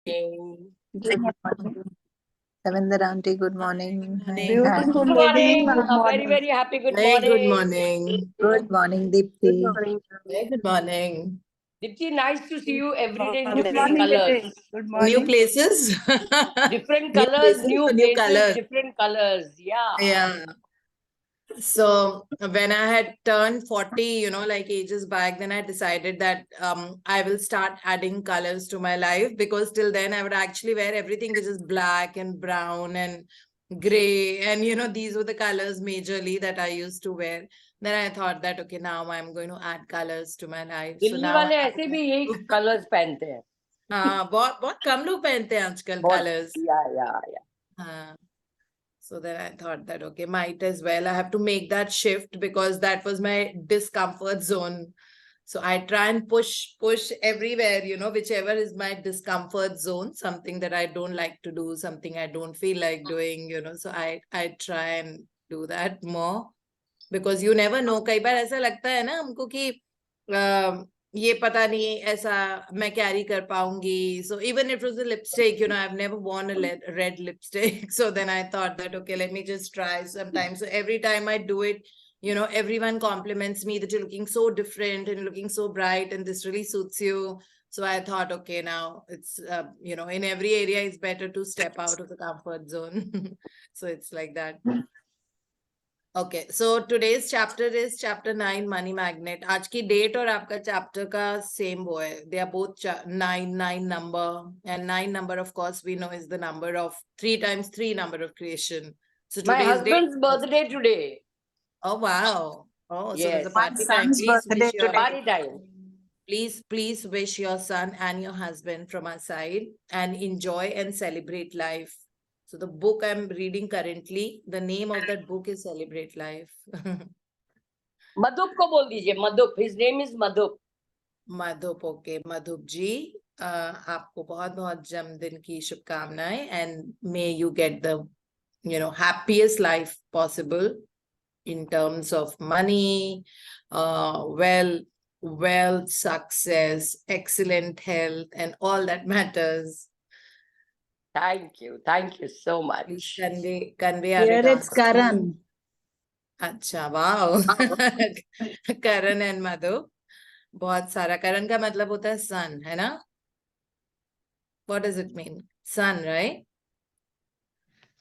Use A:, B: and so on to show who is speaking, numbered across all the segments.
A: Good morning. Savinder auntie, good morning.
B: Beautiful
C: Good
B: lady,
C: morning.
B: good morning.
C: Very happy good
D: Very
C: morning.
D: good morning.
A: Good morning, Deepti.
B: Good morning.
D: Very good morning.
C: Dipti, nice to see you every day in
B: Good
C: different
B: morning,
C: colors.
B: Vijay. Good
D: New
B: morning.
D: places?
C: Different
D: New
C: colors,
D: places
C: new
D: or new
C: places,
D: colors?
C: different colors. Yeah.
D: Yeah. So when I had turned 40, like ages back, then I decided that I will start adding colors to my life, because till then I would actually wear everything which is black and brown and gray. And, these were the colors majorly that I used to wear. Then I thought that, okay, now I'm going to add colors to my life. So
C: Delhi
D: now
C: वाले ऐसे भी यही colors पहनते हैं.
D: हाँ, बहुत कम लोग पहनते हैं आजकल colors.
C: Yeah.
D: So then I thought that, okay, might as well. I have to make that shift, because that was my discomfort zone. So I try and push everywhere, whichever is my discomfort zone, something that I don't like to do, something I don't feel like doing, So I try and do that more, because you never know. कई बार ऐसा लगता है ना हमको कि ये पता नहीं ऐसा मैं कैरी कर पाऊंगी. So even if it was a lipstick, I've never worn a red lipstick. So then I thought that, okay, let me just try sometimes. So every time I do it, everyone compliments me that you're looking so different and looking so bright, and this really suits you. So I thought, okay, now it's, in every area, it's better to step out of the comfort zone. So it's like that. Okay, so today's chapter is chapter 9, Money Magnet. आज की date और आपका chapter का same वो है. They are both 9 number, and 9 number, of course, we know is the number of 3 times 3 number of creation. So
C: My
D: today's
C: husband's birthday today.
D: Oh wow! Oh, so there's
C: Yes.
D: a party
A: My
D: time.
A: son's
D: Please
A: birthday
D: wish your
C: Party time.
D: please wish your son and your husband from our side, and enjoy and celebrate life. So the book I'm reading currently, the name of that book is Celebrate Life.
C: Madhup को बोल दीजिए. Madhup. His name is Madhup.
D: Madhup, okay. Madhup ji, आपको बहुत बहुत जन्मदिन की शुभकामनाएं, and may you get the, happiest life possible in terms of money, wealth, success, excellent health, and all that matters.
C: Thank you. Thank you so much.
D: Please convey our
A: Here
D: regards
A: it's
D: to-
A: Karan.
D: अच्छा, wow. Karan and Madhu. बहुत सारा. Karan का मतलब होता है sun, है ना? What does it mean? Sun, right?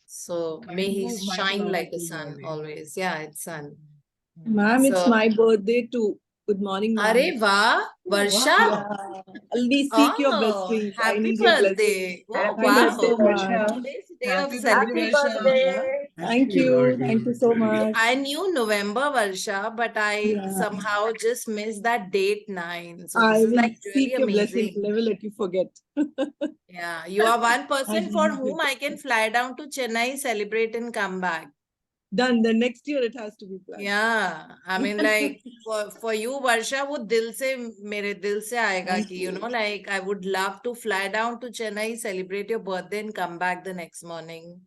D: So may he shine like a sun always. Yeah, it's sun.
B: Ma'am, it's
D: So-
B: my birthday too. Good morning, ma'am.
D: अरे वाह, वर्षा.
B: Yeah. We seek your blessings. I
D: Happy
B: need your blessings.
D: birthday. Oh,
B: Happy
D: wow.
B: birthday, ma'am.
D: Today's day
E: Happy
D: of
C: Happy
D: celebration.
C: birthday.
B: Thank you. Thank you so much.
D: I knew November, Varsha, but I
B: Yeah.
D: somehow just missed that date 9. So
B: I
D: this is
B: will
D: like really
B: seek your blessings.
D: amazing.
B: Never let you forget.
D: Yeah, you are one person for
B: Happy
D: whom I can fly down to Chennai, celebrate and come back.
B: Done. The next year it has to be planned.
D: Yeah, I mean, like for you, Varsha, वो दिल से मेरे दिल से आएगा
B: Thank
D: कि,
B: you.
D: like I would love to fly down to Chennai, celebrate your birthday and come back the next morning.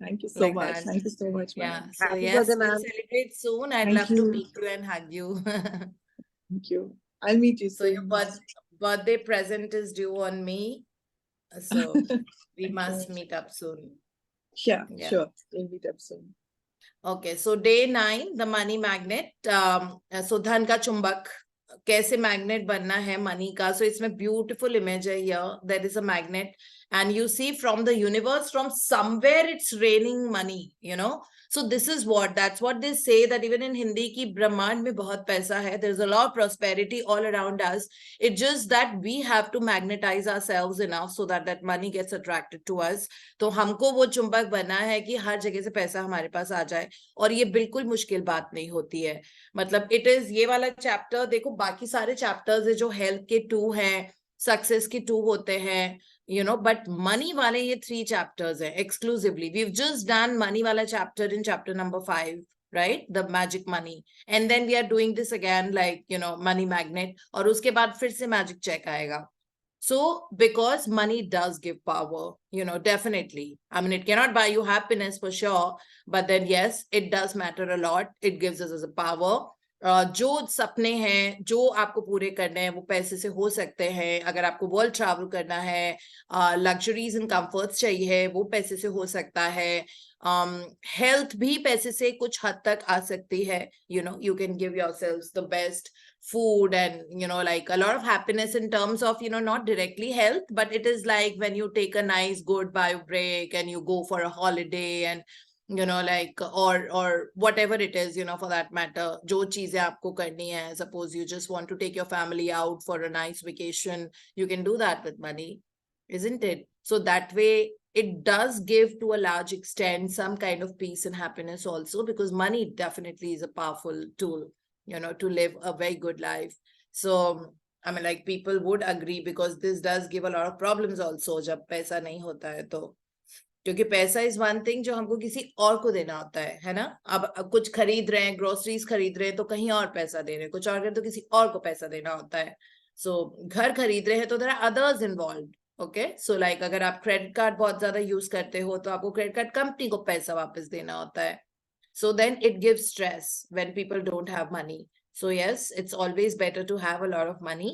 B: Thank you so
D: Like
B: much.
D: that.
B: Thank you so much,
D: Yeah,
B: ma'am.
D: so
C: Happy
D: yes,
C: birthday,
D: we'll
C: ma'am.
D: celebrate soon. I'd
B: Thank
D: love to
B: you.
D: meet you and hug you.
B: Thank you. I'll meet you
D: So your
B: soon.
D: birthday present is due on me. So we must meet up soon.
B: Sure,
D: Yeah.
B: sure. We'll meet up soon.
D: Okay, so day 9, the money magnet. So धन का चुंबक, कैसे magnet बनना है money का. So इसमें beautiful image है here. There is a magnet, and you see from the universe, from somewhere it's raining money, So this is that's what they say, that even in Hindi ki Brahmand mein bahut paisa hai. There's a lot of prosperity all around us. It's just that we have to magnetize ourselves enough so that that money gets attracted to us. तो हमको वो चुंबक बना है कि हर जगह से पैसा हमारे पास आ जाए, और ये बिल्कुल मुश्किल बात नहीं होती है. मतलब इट इज ये वाला चैप्टर देखो, बाकी सारे चैप्टर्स है जो हेल्थ के 2 हैं, सक्सेस के 2 होते हैं, but money वाले ये 3 chapters हैं exclusively. We've just done money वाला chapter in chapter number 5, right? The magic money. And then we are doing this again, like, money magnet. और उसके बाद फिर से magic check आएगा. So, because money does give power, definitely. I mean, it cannot buy you happiness for sure, but then yes, it does matter a lot. It gives us as a power. जो सपने हैं जो आपको पूरे करने हैं वो पैसे से हो सकते हैं. अगर आपको वर्ल्ड ट्रैवल करना है, लग्जरीज एंड कंफर्ट्स चाहिए, वो पैसे से हो सकता है. हेल्थ भी पैसे से कुछ हद तक आ सकती है. You can give yourselves the best food and like a lot of happiness in terms of not directly health, but it is like when you take a nice good bio break and you go for a holiday and like or whatever it is, for that matter, jo cheeze aapko karni hai, suppose you just want to take your family out for a nice vacation, you can do that with money, isn't it? So that way it does give to a large extent some kind of peace and happiness also, because money definitely is a powerful tool to live a very good life. So I mean, like, people would agree, because this does give a lot of problems also jab paisa nahi hota hai to. क्योंकि पैसा is one thing जो हमको किसी और को देना होता है ना. अब कुछ खरीद रहे हैं, ग्रोसरीज खरीद रहे हैं, तो कहीं और पैसा दे रहे हैं, कुछ और तो किसी और को पैसा देना होता है. सो घर खरीद रहे हैं तो there are others involve. Okay, so like अगर आप क्रेडिट कार्ड बहुत ज्यादा यूज करते हो तो आपको क्रेडिट कार्ड कंपनी को पैसा वापस देना होता है. So then it gives stress when people don't have money. So yes, it's always better to have a lot of money.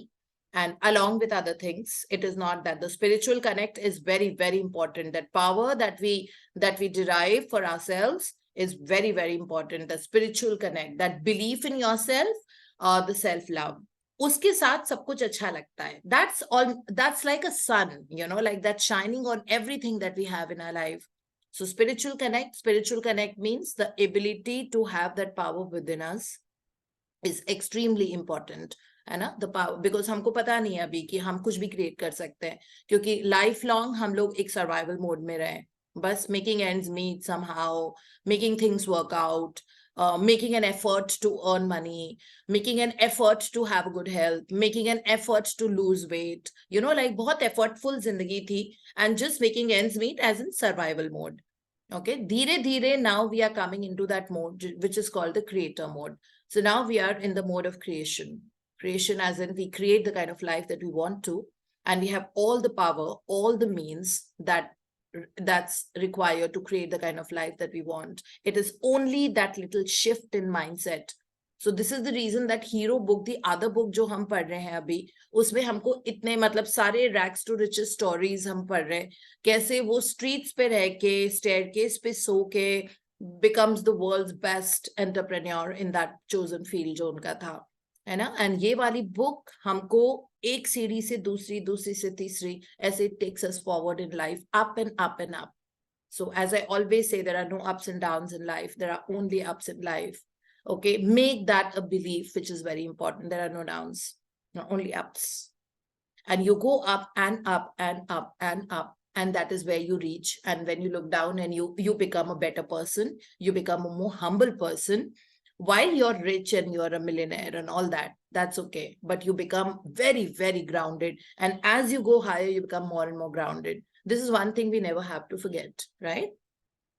D: And along with other things, it is not that the spiritual connect is very, very important. That power that we derive for ourselves is very, very important. The spiritual connect, that belief in yourself, the self-love. Uske saath sab kuch acha lagta hai. That's all. That's like a sun, like that shining on everything that we have in our life. So spiritual connect means the ability to have that power within us is extremely important, है ना. The power, because हमको पता नहीं है अभी कि हम कुछ भी क्रिएट कर सकते हैं, क्योंकि लाइफ लॉन्ग हम लोग एक सर्वाइवल मोड में रहे, बस making ends meet somehow, making things work out, making an effort to earn money, making an effort to have good health, making an effort to lose weight, like बहुत effortful जिंदगी थी, and just making ends meet as in survival mode. Okay, धीरे धीरे now we are coming into that mode which is called the creator mode. So now we are in the mode of creation as in we create the kind of life that we want to, and we have all the power, all the means that's required to create the kind of life that we want. It is only that little shift in mindset. So this is the reason that hero book, the other book जो हम पढ़ रहे हैं अभी, उसमें हमको इतने मतलब सारे rags to riches stories हम पढ़ रहे हैं, कैसे वो streets पे रह के staircase पे सो के becomes the world's best entrepreneur in that chosen field जो उनका था, है ना. And ये वाली book हमको एक सीढ़ी से दूसरी, दूसरी से तीसरी, ऐसे it takes us forward in life, up and up and up. So as I always say, there are no ups and downs in life, there are only ups in life. Okay, make that a belief, which is very important. There are no downs, no, only ups. And you go up and up and up and up, and that is where you reach. And when you look down and you become a better person, you become a more humble person. While you're rich and you're a millionaire and all that, that's okay. But you become very, very grounded. And as you go higher, you become more and more grounded. This is one thing we never have to forget, right?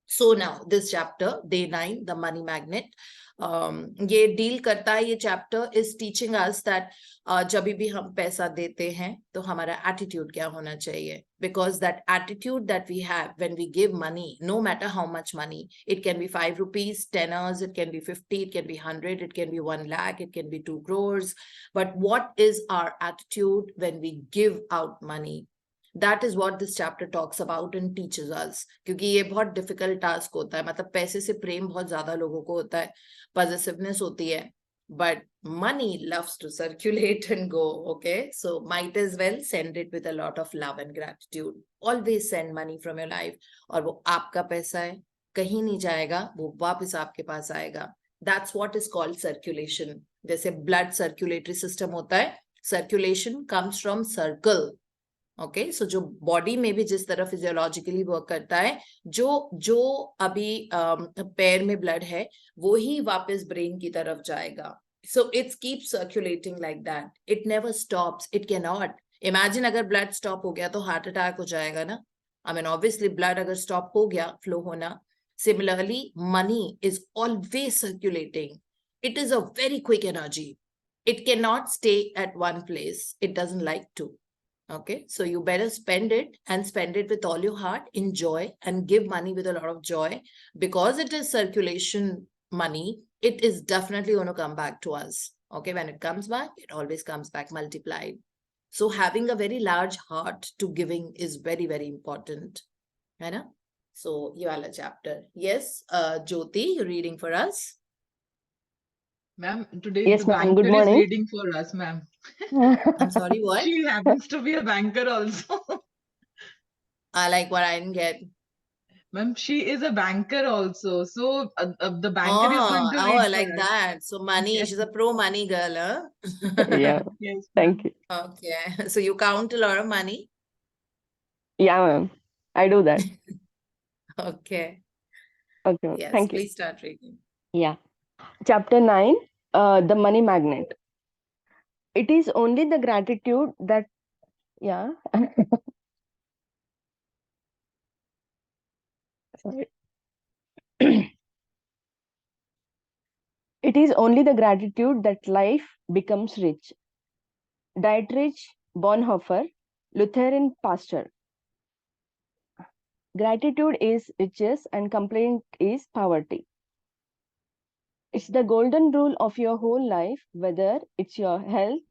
D: So now this chapter, day 9, the money magnet, ये deal करता है, ये chapter is teaching us that जब भी हम पैसा देते हैं तो हमारा एटीट्यूड क्या होना चाहिए, because that attitude that we have when we give money, no matter how much money, it can be 5 rupees, 10ers, it can be 50, it can be 100, it can be 1 lakh, it can be 2 crores, but what is our attitude when we give out money? That is what this chapter talks about and teaches us. क्योंकि ये बहुत difficult task होता है, मतलब पैसे से प्रेम बहुत ज्यादा लोगों को होता है, possessiveness होती है, but money loves to circulate and go. Okay, so might as well send it with a lot of love and gratitude. Always send money from your life. और वो आपका पैसा है, कहीं नहीं जाएगा, वो वापस आपके पास आएगा. That's what is called circulation. जैसे blood circulatory system होता है, circulation comes from circle. Okay, so जो बॉडी में भी जिस तरह फिजियोलॉजिकली वर्क करता है, जो अभी पैर में ब्लड है वो ही वापस ब्रेन की तरफ जाएगा. So it's keep circulating like that, it never stops, it can not. Imagine अगर ब्लड स्टॉप हो गया तो हार्ट अटैक हो जाएगा ना. आई मीन ऑब्वियसली ब्लड अगर स्टॉप हो गया फ्लो होना. Similarly money is always circulating. It is a very quick energy. It can not stay at one place, it doesn't like to. Okay, so you better spend it, and spend it with all your heart, enjoy and give money with a lot of joy, because it is circulation money, it is definitely going to come back to us. Okay, when it comes back, it always comes back multiplied. So having a very large heart to giving is very, very important. Right? So you are a chapter. Yes, Jyoti, you're reading for us.
E: Ma'am, today
F: Yes,
E: the
F: ma'am. Good
E: banker is
F: morning.
E: reading for us, ma'am.
D: I'm sorry, what?
E: She happens to be a banker also.
D: I like what I didn't get.
E: Ma'am, she is a banker also. So the banker is going to
D: Oh,
E: read
D: I
E: for
D: like
E: us.
D: that. So money,
E: Yes,
D: she's a pro money girl, huh?
F: Yeah,
E: yes,
F: thank
E: ma'am.
F: you.
D: Okay. So you count a lot of money?
F: Yeah, ma'am. I do that.
D: Okay.
F: Okay, ma'am.
D: Yes,
F: Thank you.
D: please start reading.
F: Yeah. Chapter 9, The Money Magnet. It is only the gratitude that, yeah. Sorry. It is only the gratitude that life becomes rich. Dietrich Bonhoeffer, Lutheran pastor. Gratitude is riches and complaint is poverty. It's the golden rule of your whole life, whether it's your health,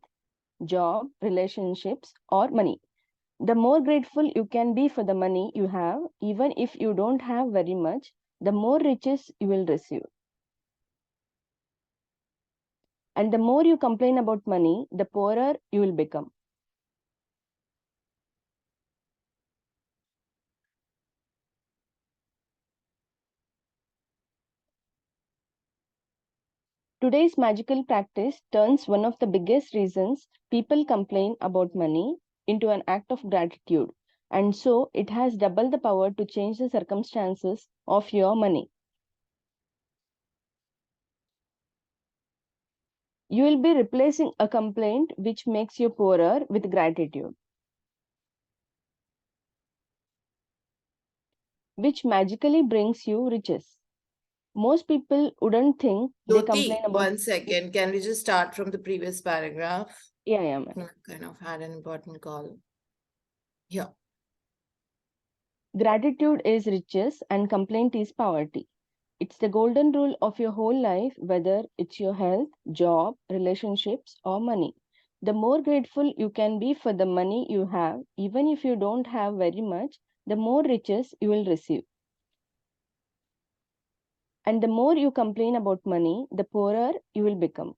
F: job, relationships, or money. The more grateful you can be for the money you have, even if you don't have very much, the more riches you will receive. And the more you complain about money, the poorer you will become. Today's magical practice turns one of the biggest reasons people complain about money into an act of gratitude. And so it has double the power to change the circumstances of your money. You will be replacing a complaint which makes you poorer with gratitude, which magically brings you riches. Most people wouldn't think they complain
D: Jyoti,
F: about.
D: 1 second. Can we just start from the previous paragraph?
F: Yeah, ma'am.
D: I kind of had an important call. Yeah.
F: Gratitude is riches and complaint is poverty. It's the golden rule of your whole life, whether it's your health, job, relationships, or money. The more grateful you can be for the money you have, even if you don't have very much, the more riches you will receive. And the more you complain about money, the poorer you will become.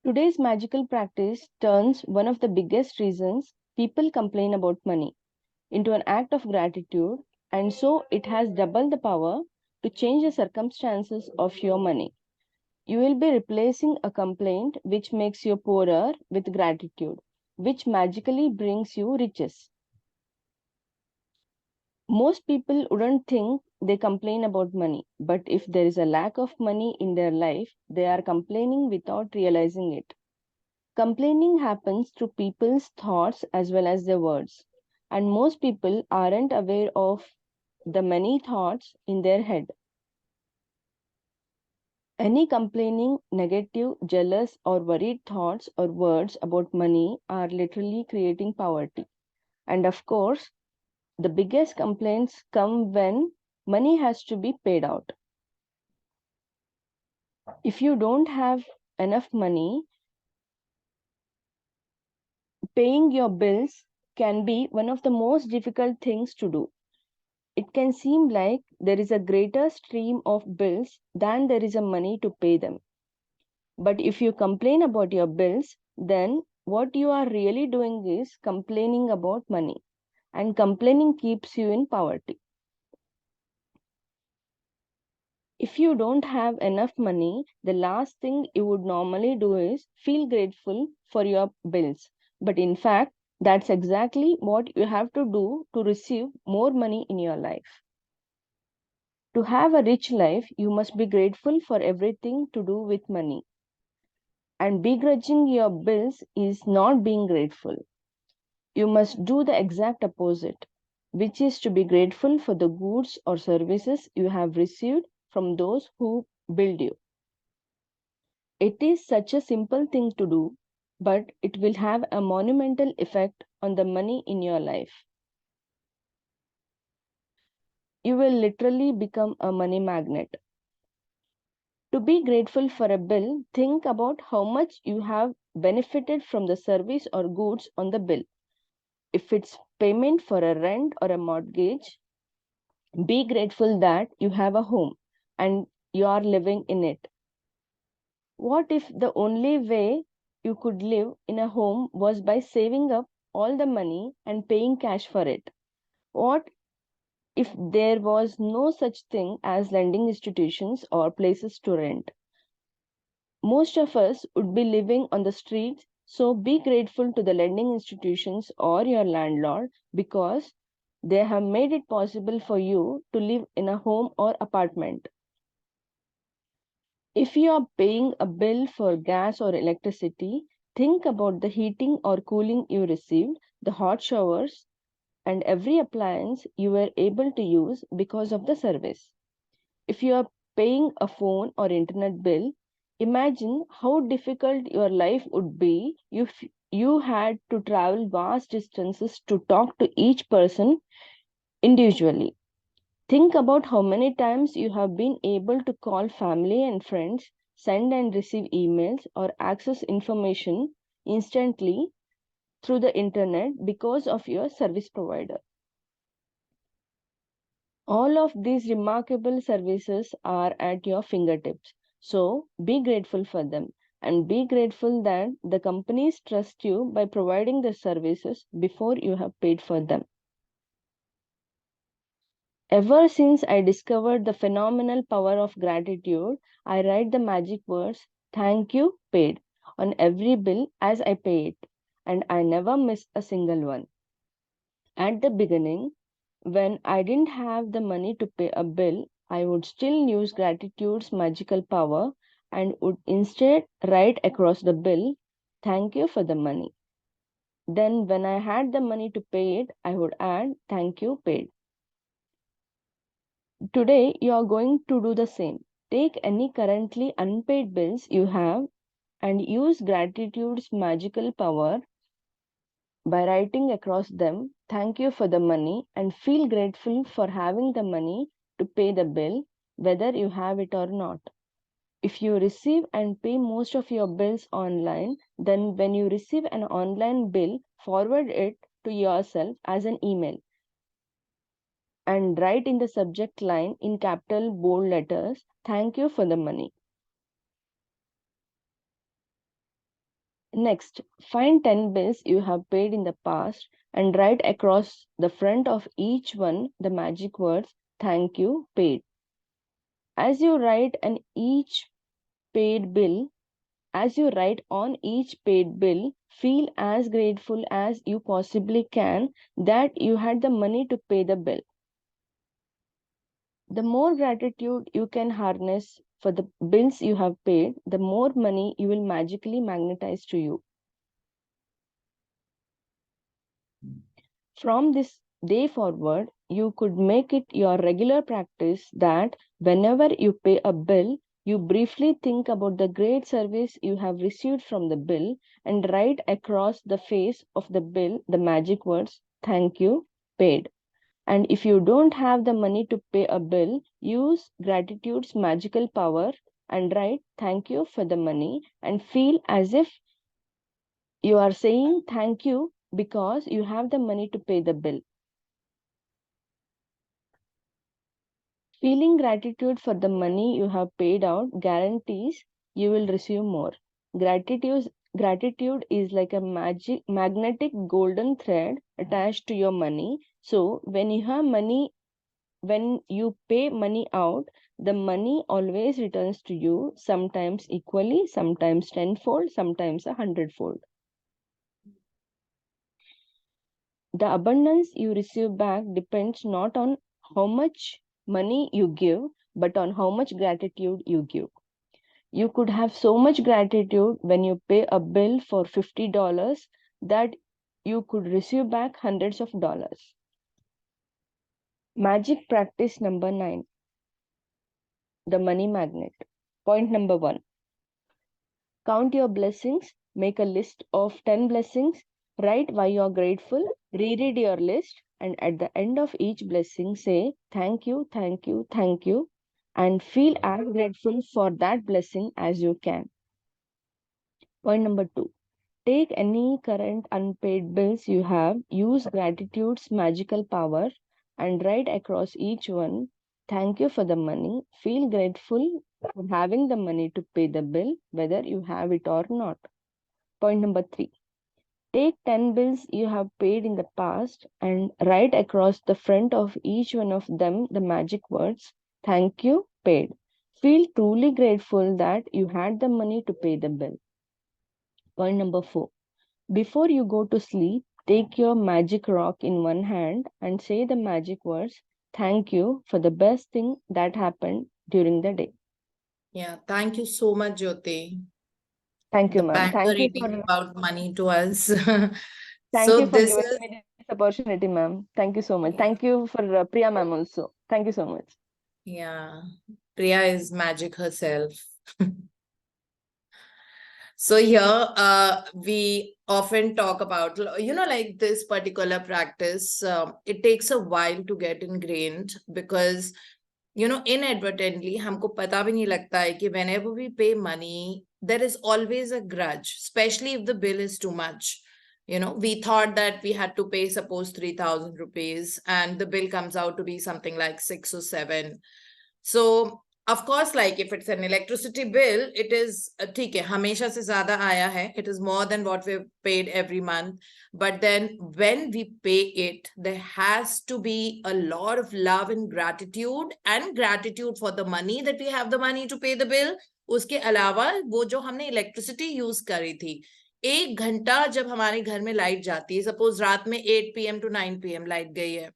F: Today's magical practice turns one of the biggest reasons people complain about money into an act of gratitude, and so it has double the power to change the circumstances of your money. You will be replacing a complaint which makes you poorer with gratitude, which magically brings you riches. Most people wouldn't think they complain about money, but if there is a lack of money in their life, they are complaining without realizing it. Complaining happens through people's thoughts as well as their words, and most people aren't aware of the many thoughts in their head. Any complaining, negative, jealous, or worried thoughts or words about money are literally creating poverty. And of course, the biggest complaints come when money has to be paid out. If you don't have enough money, paying your bills can be one of the most difficult things to do. It can seem like there is a greater stream of bills than there is a money to pay them. But if you complain about your bills, then what you are really doing is complaining about money. And complaining keeps you in poverty. If you don't have enough money, the last thing you would normally do is feel grateful for your bills. But in fact, that's exactly what you have to do to receive more money in your life. To have a rich life, you must be grateful for everything to do with money. And begrudging your bills is not being grateful. You must do the exact opposite, which is to be grateful for the goods or services you have received from those who build you. It is such a simple thing to do, but it will have a monumental effect on the money in your life. you will literally become a money magnet. To be grateful for a bill, think about how much you have benefited from the service or goods on the bill. If it's payment for a rent or a mortgage, be grateful that you have a home and you are living in it. What if the only way you could live in a home was by saving up all the money and paying cash for it? What if there was no such thing as lending institutions or places to rent? Most of us would be living on the streets, so be grateful to the lending institutions or your landlord because they have made it possible for you to live in a home or apartment. If you are paying a bill for gas or electricity, think about the heating or cooling you received, the hot showers, and every appliance you were able to use because of the service. If you are paying a phone or internet bill, imagine how difficult your life would be if you had to travel vast distances to talk to each person individually. Think about how many times you have been able to call family and friends, send and receive emails, or access information instantly through the internet because of your service provider. All of these remarkable services are at your fingertips. So be grateful for them and be grateful that the companies trust you by providing the services before you have paid for them. Ever since I discovered the phenomenal power of gratitude, I write the magic words, thank you, paid, on every bill as I pay it, and I never miss a single one. At the beginning, when I didn't have the money to pay a bill, I would still use gratitude's magical power and would instead write across the bill, thank you for the money. Then, when I had the money to pay it, I would add, thank you, paid. Today, you are going to do the same. Take any currently unpaid bills you have and use gratitude's magical power by writing across them, thank you for the money, and feel grateful for having the money to pay the bill, whether you have it or not. If you receive and pay most of your bills online, then when you receive an online bill, forward it to yourself as an email and write in the subject line in capital bold letters, thank you for the money. Next, find 10 bills you have paid in the past and write across the front of each one the magic words, thank you, paid. As you write on each paid bill, feel as grateful as you possibly can that you had the money to pay the bill. The more gratitude you can harness for the bills you have paid, the more money you will magically magnetize to you. From this day forward, you could make it your regular practice that whenever you pay a bill, you briefly think about the great service you have received from the bill and write across the face of the bill the magic words, thank you, paid. And if you don't have the money to pay a bill, use gratitude's magical power and write thank you for the money and feel as if you are saying thank you because you have the money to pay the bill. Feeling gratitude for the money you have paid out guarantees you will receive more. Gratitude is like a magnetic golden thread attached to your money. So when you pay money out, the money always returns to you, sometimes equally, sometimes tenfold, sometimes 100-fold. The abundance you receive back depends not on how much money you give, but on how much gratitude you give. You could have so much gratitude when you pay a bill for $50 that you could receive back hundreds of dollars. Magic practice number 9, the money magnet. Point number 1, count your blessings, make a list of 10 blessings, write why you're grateful, reread your list, and at the end of each blessing, say thank you, thank you, thank you, and feel as grateful for that blessing as you can. Point number 2. Take any current unpaid bills you have, use gratitude's magical power, and write across each one, thank you for the money. Feel grateful for having the money to pay the bill, whether you have it or not. Point number 3. Take 10 bills you have paid in the past and write across the front of each one of them the magic words, thank you, paid. Feel truly grateful that you had the money to pay the bill. Point number 4. Before you go to sleep, take your magic rock in one hand and say the magic words, thank you for the best thing that happened during the day.
D: Yeah, thank you so much, Jyoti.
F: Thank you,
D: The
F: ma'am.
D: banker
F: Thank you
D: reading
F: for
D: about money to us.
F: thank you
D: So
F: for
D: this
F: giving
D: is,
F: me this opportunity, ma'am. Thank you so much.
D: yeah,
F: Thank you for Priya, ma'am, also. Thank you so much.
D: yeah, Priya is magic herself. So here, we often talk about, like this particular practice, it takes a while to get ingrained because, inadvertently, हमको पता भी नहीं लगता है कि whenever we pay money, there is always a grudge, especially if the bill is too much. We thought that we had to pay, suppose, 3,000 rupees, and the bill comes out to be something like 6 or 7. So of course, like if it's an electricity bill, it is ठीक है, हमेशा से ज़्यादा आया है. It is more than what we've paid every month. But then when we pay it, there has to be a lot of love and gratitude for the money that we have the money to pay the bill. उसके अलावा वो जो हमने electricity use करी थी, 1 घंटा जब हमारे घर में लाइट जाती है, सपोज रात में 8 PM to 9 PM लाइट गई है,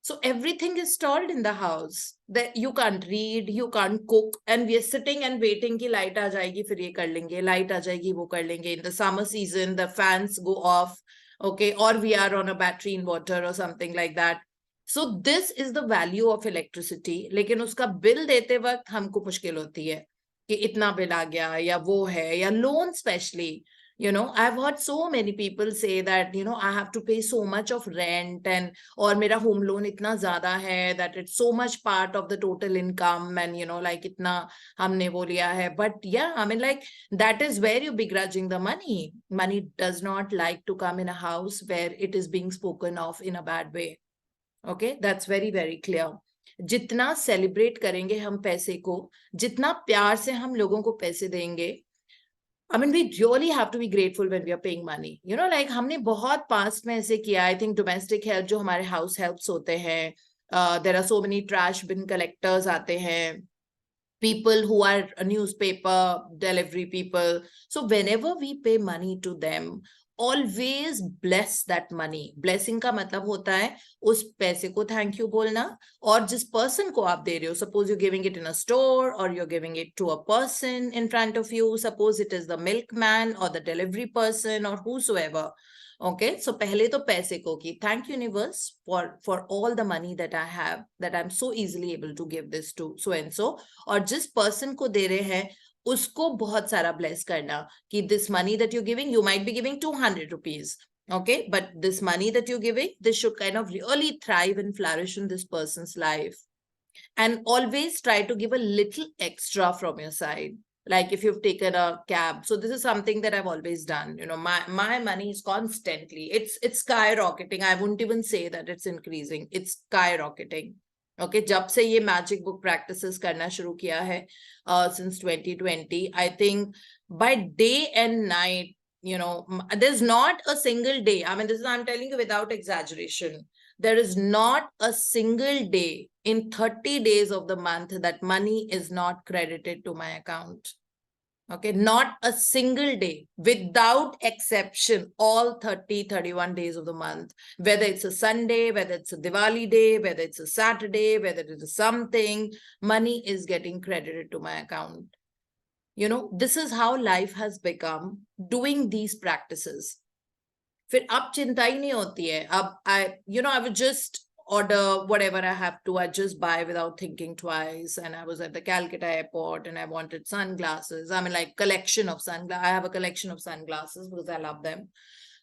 D: so everything is stalled in the house. That you can't read, you can't cook, and we are sitting and waiting कि light आ जाएगी फिर ये कर लेंगे, light आ जाएगी वो कर लेंगे. In the summer season, the fans go off, okay, or we are on a battery inverter or something like that. So this is the value of electricity. लेकिन उसका bill देते वक्त हमको मुश्किल होती है कि इतना बिल आ गया या वो है, या loan especially. I've heard so many people say that, I have to pay so much of rent, and or mera home loan itna zyada hai that it's so much part of the total income, and like itna humne wo liya hai. But yeah, I mean, like, that is where you begrudging the money. Money does not like to come in a house where it is being spoken of in a bad way. Okay, that's very, very clear. जितना celebrate करेंगे हम पैसे को, जितना प्यार से हम लोगों को पैसे देंगे, I mean, we really have to be grateful when we are paying money. Like हमने बहुत past में ऐसे किया. I think domestic help जो हमारे house helps होते हैं, there are so many trash bin collectors आते हैं, people who are newspaper delivery people. So whenever we pay money to them, always bless that money. Blessing का मतलब होता है उस पैसे को thank you बोलना, और जिस person को आप दे रहे हो, suppose you're giving it in a store or you're giving it to a person in front of you, suppose it is the milkman or the delivery person or whosoever. Okay, so पहले तो पैसे को कि thank universe for all the money that I have, that I'm so easily able to give this to so and so, और जिस person को दे रहे हैं उसको बहुत सारा bless करना कि this money that you're giving, you might be giving 200 rupees, okay, but this money that you're giving, this should kind of really thrive and flourish in this person's life. And always try to give a little extra from your side. Like if you've taken a cab, so this is something that I've always done. My money is constantly, it's skyrocketing. I wouldn't even say that it's increasing, it's skyrocketing. Okay, जब से ये magic book practices करना शुरू किया है since 2020, I think by day and night, there's not a single day. I mean, this is, I'm telling you without exaggeration, there is not a single day in 30 days of the month that money is not credited to my account. Okay, not a single day, without exception, all 31 days of the month, whether it's a Sunday, whether it's a Diwali day, whether it's a Saturday, whether it is something, money is getting credited to my account. This is how life has become, doing these practices. फिर अब चिंता ही नहीं होती है. अब I would just order whatever I have to. I just buy without thinking twice. And I was at the Calcutta airport and I wanted sunglasses. I mean, like collection of sunglasses. I have a collection of sunglasses because I love them.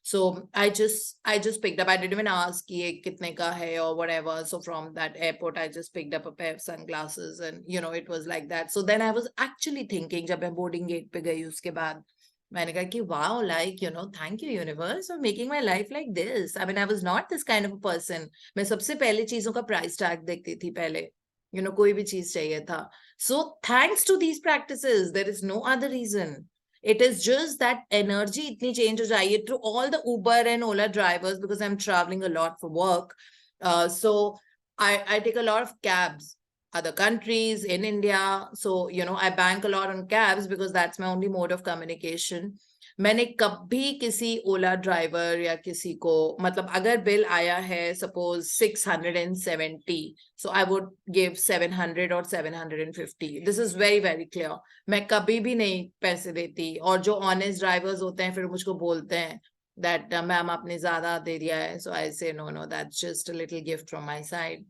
D: So I just picked up. I didn't even ask कि ये कितने का है or whatever. So from that airport, I just picked up a pair of sunglasses, and you know it was like that. So then I was actually thinking, जब मैं boarding gate पे गई उसके बाद मैंने कहा कि wow, like you know, thank you universe for making my life like this. I mean, I was not this kind of a person. मैं सबसे पहले चीजों का price tag देखती थी पहले. You know, कोई भी चीज चाहिए था. So thanks to these practices, there is no other reason. It is just that energy itni change ho jaye to all the Uber and Ola drivers, because I'm traveling a lot for work. So I take a lot of cabs, other countries, in India. So, you know, I bank a lot on cabs because that's my only mode of communication. मैंने कभी किसी ओला driver या किसी को, मतलब अगर bill आया है suppose 670, so I would give 700 और 750. This is very very clear. मैं कभी भी नहीं पैसे देती. और जो ऑनेस्ट ड्राइवर्स होते हैं फिर मुझको बोलते हैं दैट मैम आपने ज्यादा दे दिया है. So I say no no, that's just a little gift from my side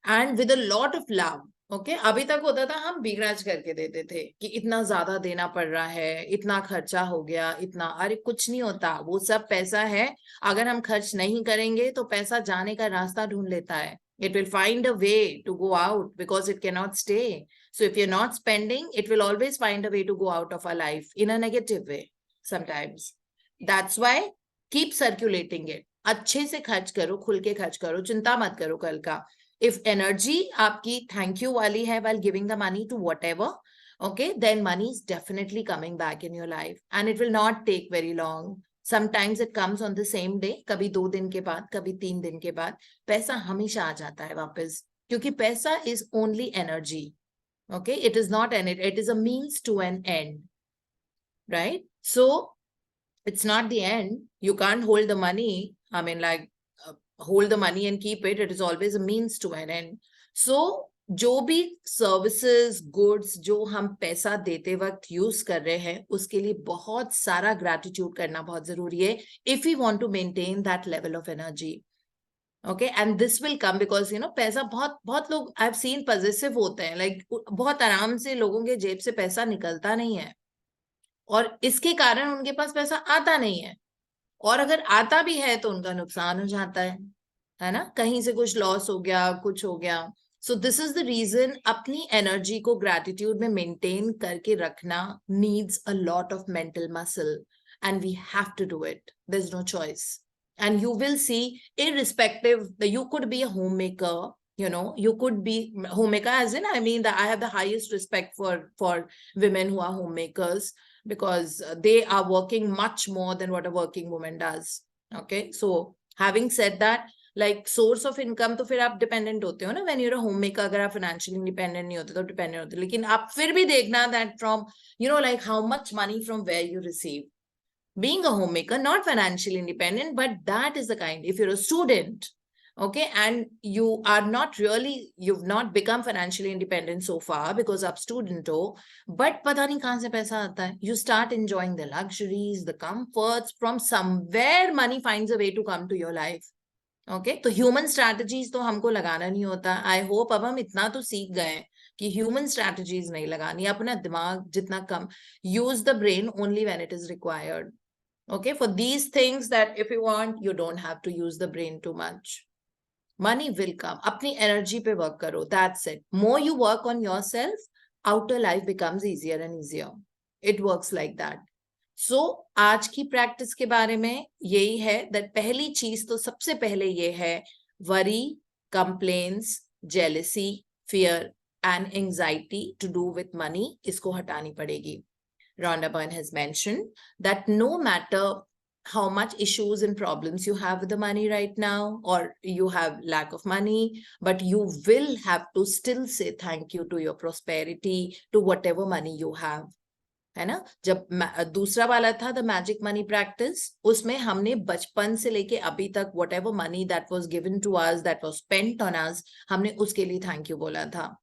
D: and with a lot of love. Okay, अभी तक होता था हम बिगराज करके देते थे कि इतना ज्यादा देना पड़ रहा है, इतना खर्चा हो गया, इतना. अरे कुछ नहीं होता, वो सब पैसा है. अगर हम खर्च नहीं करेंगे तो पैसा जाने का रास्ता ढूंढ लेता है. It will find a way to go out because it cannot stay. So if you're not spending, it will always find a way to go out of our life in a negative way sometimes. That's why keep circulating it. अच्छे से खर्च करो, खुल के खर्च करो, चिंता मत करो कल का. If energy आपकी thank you वाली है while giving the money to whatever, okay, then money is definitely coming back in your life and it will not take very long. Sometimes it comes on the same day, कभी 2 दिन के बाद, कभी 3 दिन के बाद. पैसा हमेशा आ जाता है वापस, क्योंकि पैसा is only energy. Okay, it is not it is a means to an end, right? So it's not the end. You can't hold the money. I mean, like hold the money and keep it. It is always a means to an end. So जो भी services goods जो हम पैसा देते वक्त use कर रहे हैं उसके लिए बहुत सारा ग्रैटिट्यूड करना बहुत जरूरी है if you want to maintain that level of energy. Okay, and this will come because you know पैसा बहुत बहुत लोग आई हैव सीन पॉजिटिव होते हैं, लाइक बहुत आराम से लोगों के जेब से पैसा निकलता नहीं है और इसके कारण उनके पास पैसा आता नहीं है. और अगर आता भी है तो उनका नुकसान हो जाता है ना, कहीं से कुछ लॉस हो गया, कुछ हो गया. So this is the reason अपनी एनर्जी को ग्रैटिट्यूड में मेंटेन करके रखना needs a lot of mental muscle and we have to do it. There is no choice and you will see irrespective that you could be a homemaker, you know, you could be homemaker as in I mean that I have the highest respect for women who are homemakers because they are working much more than what a working woman does. Okay, so having said that, like source of income तो फिर आप dependent होते हो ना. when you're a homemaker, अगर आप financially independent नहीं होते तो dependent होते, लेकिन आप फिर भी देखना that from you know like how much money from where you receive. Being a homemaker, not financially independent, but that is the kind. If you're a student, okay, and you are not really, you've not become financially independent so far because आप student हो, but पता नहीं कहाँ से पैसा आता है. You start enjoying the luxuries, the comforts from somewhere. Money finds a way to come to your life. Okay, तो human strategies तो हमको लगाना नहीं होता. I hope अब हम इतना तो सीख गए कि human strategies नहीं लगानी. अपना दिमाग जितना कम, use the brain only when it is required. Okay, for these things that if you want, you don't have to use the brain too much. Money will come. अपनी energy पे work करो. That's it. More you work on yourself, outer life becomes easier and easier. It works like that. So आज की practice के बारे में यही है that पहली चीज तो सबसे पहले ये है worry, complaints, jealousy, fear and anxiety to do with money. इसको हटानी पड़ेगी. Rhonda Byrne has mentioned that no matter how much issues and problems you have with the money right now, or you have lack of money, but you will have to still say thank you to your prosperity, to whatever money you have. है ना. जब दूसरा वाला था the magic money practice, उसमें हमने बचपन से लेके अभी तक whatever money that was given to us, that was spent on us, हमने उसके लिए थैंक यू बोला था.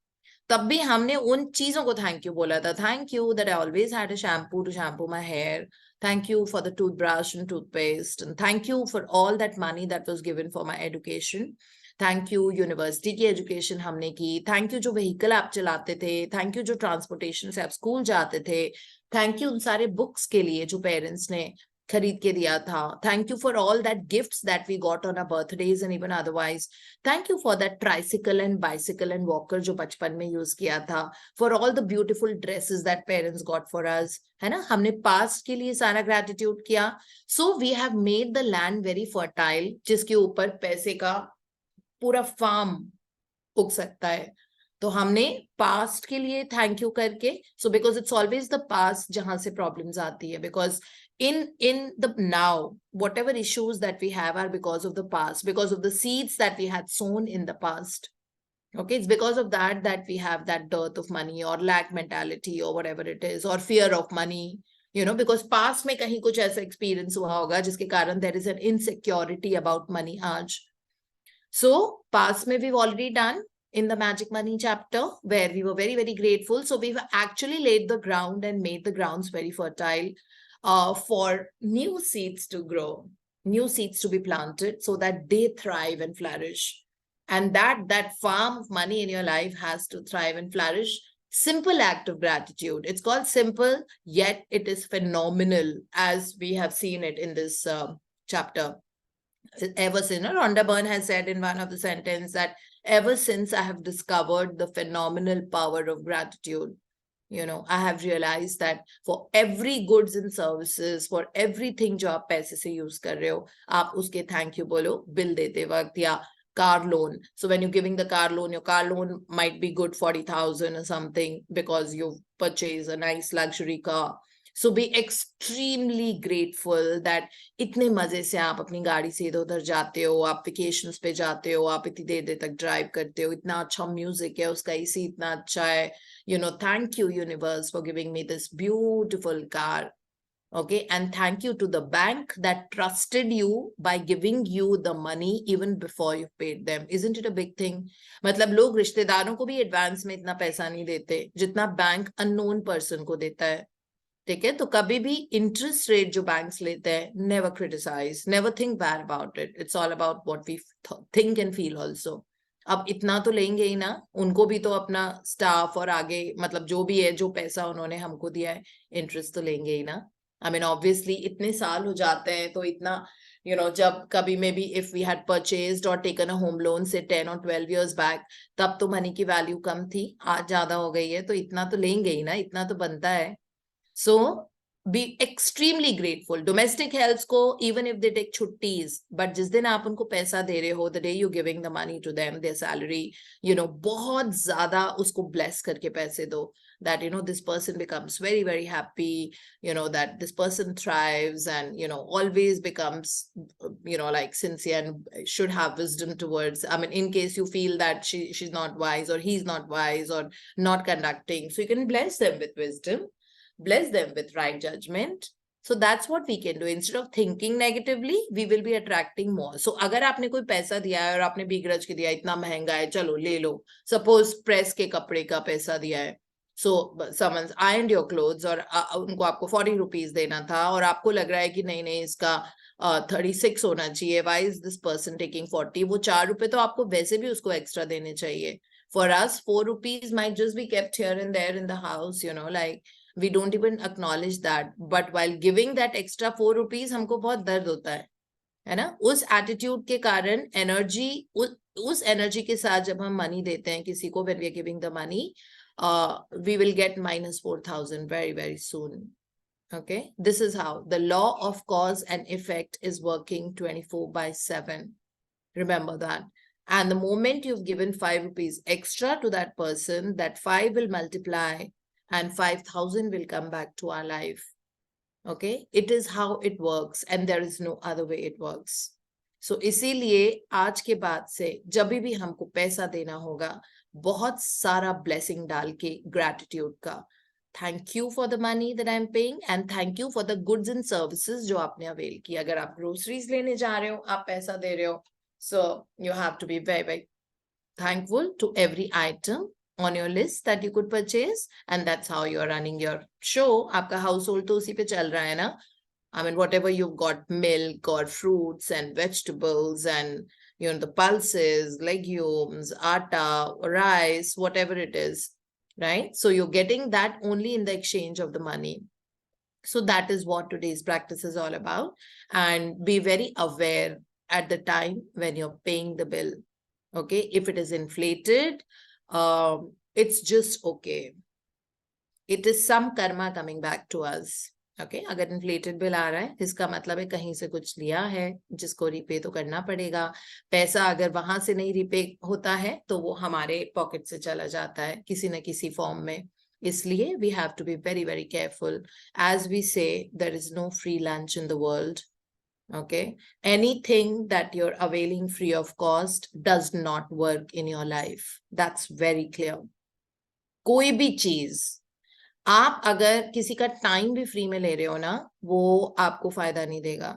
D: तब भी हमने उन चीजों को थैंक यू बोला था. Thank you that I always had a shampoo to shampoo my hair. Thank you for the toothbrush and toothpaste. And thank you for all that money that was given for my education. Thank you university की education हमने की. Thank you जो vehicle आप चलाते थे. Thank you जो transportation से आप स्कूल जाते थे. थैंक यू उन सारे बुक्स के लिए जो पेरेंट्स ने खरीद के दिया था. Thank you for all that gifts that we got on our birthdays and even otherwise. Thank you for that tricycle and bicycle and walker जो बचपन में use किया था. For all the beautiful dresses that parents got for us. है ना, हमने past के लिए सारा gratitude किया. So we have made the land very fertile, जिसके ऊपर पैसे का पूरा farm उग सकता है. तो हमने पास्ट के लिए थैंक यू करके, so because it's always the past जहां से प्रॉब्लम्स आती है, because in the now, whatever issues that we have are because of the past, because of the seeds that we had sown in the past. Okay, it's because of that we have that dearth of money or lack mentality or whatever it is, or fear of money, you know, because past में कहीं कुछ ऐसा experience हुआ होगा जिसके कारण there is an insecurity about money आज. So past में we've already done in the magic money chapter where we were very, very grateful. So we've actually laid the ground and made the grounds very fertile for new seeds to grow, new seeds to be planted so that they thrive and flourish. And that farm of money in your life has to thrive and flourish. Simple act of gratitude. It's called simple, yet it is phenomenal, as we have seen it in this chapter. Ever since, Rhonda Byrne has said in one of the sentences that ever since I have discovered the phenomenal power of gratitude, you know, I have realized that for every goods and services, for everything जो आप पैसे से use कर रहे हो, आप उसके thank you बोलो bill देते वक्त, या car loan. So when you're giving the car loan, your car loan might be good 40,000 or something because you've purchased a nice luxury car. So be extremely grateful that इतने मजे से आप अपनी गाड़ी से इधर उधर जाते हो, आप vacations पे जाते हो, आप इतनी देर तक drive करते हो, इतना अच्छा music है, उसका AC इतना अच्छा है. You know, thank you universe for giving me this beautiful car. Okay, and thank you to the bank that trusted you by giving you the money even before you paid them. Isn't it a big thing? मतलब लोग रिश्तेदारों को भी advance में इतना पैसा नहीं देते जितना बैंक unknown person को देता है. ठीक है, तो कभी भी इंटरेस्ट रेट जो बैंक्स लेते हैं, never criticise, never think bad about it. It's all about what we think and feel also. अब इतना तो लेंगे ही ना, उनको भी तो अपना स्टाफ और आगे मतलब जो भी है, जो पैसा उन्होंने हमको दिया है, इंटरेस्ट तो लेंगे ही ना. आई मीन ऑब्वियसली इतने साल हो जाते हैं तो इतना, you know, जब कभी may be if we had purchased or taken a home loan say 10 or 12 years back, तब तो मनी की वैल्यू कम थी, आज ज्यादा हो गई है, तो इतना तो लेंगे ही ना, इतना तो बनता है. So be extremely grateful. Domestic helps को even if they take छुट्टीज, but जिस दिन आप उनको पैसा दे रहे हो, the day you're giving the money to them, their salary, you know, बहुत ज्यादा उसको bless करके पैसे दो. That, you know, this person becomes very, very happy, you know, that this person thrives and, you know, always becomes, you know, like sincere and should have wisdom towards, I mean, in case you feel that she's not wise or he's not wise or not conducting. So you can bless them with wisdom, bless them with right judgment. So that's what we can do. Instead of thinking negatively, we will be attracting more. So अगर आपने कोई पैसा दिया है और आपने बीगरज के दिया, इतना महंगा है, चलो ले लो. Suppose press के कपड़े का पैसा दिया है. So someone's ironed your clothes और उनको आपको 40 rupees देना था और आपको लग रहा है कि नहीं नहीं इसका 36 होना चाहिए. Why is this person taking 40? वो 4 रुपए तो आपको वैसे भी उसको एक्स्ट्रा देने चाहिए. For us, 4 rupees might just be kept here and there in the house, you know, like we don't even acknowledge that. But while giving that extra 4 rupees, हमको बहुत दर्द होता है ना? उस attitude के कारण energy, उस energy के साथ जब हम money देते हैं किसी को, when we are giving the money, we will get minus 4,000 very, very soon. Okay, this is how the law of cause and effect is working 24/7. Remember that. And the moment you've given 5 rupees extra to that person, that 5 will multiply and 5,000 will come back to our life. Okay, it is how it works and there is no other way it works. So इसीलिए आज के बाद से जब भी हमको पैसा देना होगा, बहुत सारा blessing डाल के gratitude का, thank you for the money that I'm paying and thank you for the goods and services जो आपने avail की. अगर आप groceries लेने जा रहे हो, आप पैसा दे रहे हो, so you have to be very, very thankful to every item on your list that you could purchase, and that's how you're running your show. आपका household तो उसी पे चल रहा है ना. I mean, whatever you've got, milk or fruits and vegetables and, you know, the pulses, legumes, atta, rice, whatever it is, right? So you're getting that only in the exchange of the money. So that is what today's practice is all about. And be very aware at the time when you're paying the bill. Okay, if it is inflated, it's just okay. It is some karma coming back to us. Okay, अगर inflated bill आ रहा है, इसका मतलब है कहीं से कुछ लिया है, जिसको रिपे तो करना पड़ेगा. पैसा अगर वहां से नहीं रिपे होता है, तो वो हमारे पॉकेट से चला जाता है किसी न किसी फॉर्म में. इसलिए we have to be very, very careful. As we say, there is no free lunch in the world. Okay, anything that you're availing free of cost does not work in your life. That's very clear. कोई भी चीज आप अगर किसी का time भी free में ले रहे हो ना, वो आपको फायदा नहीं देगा.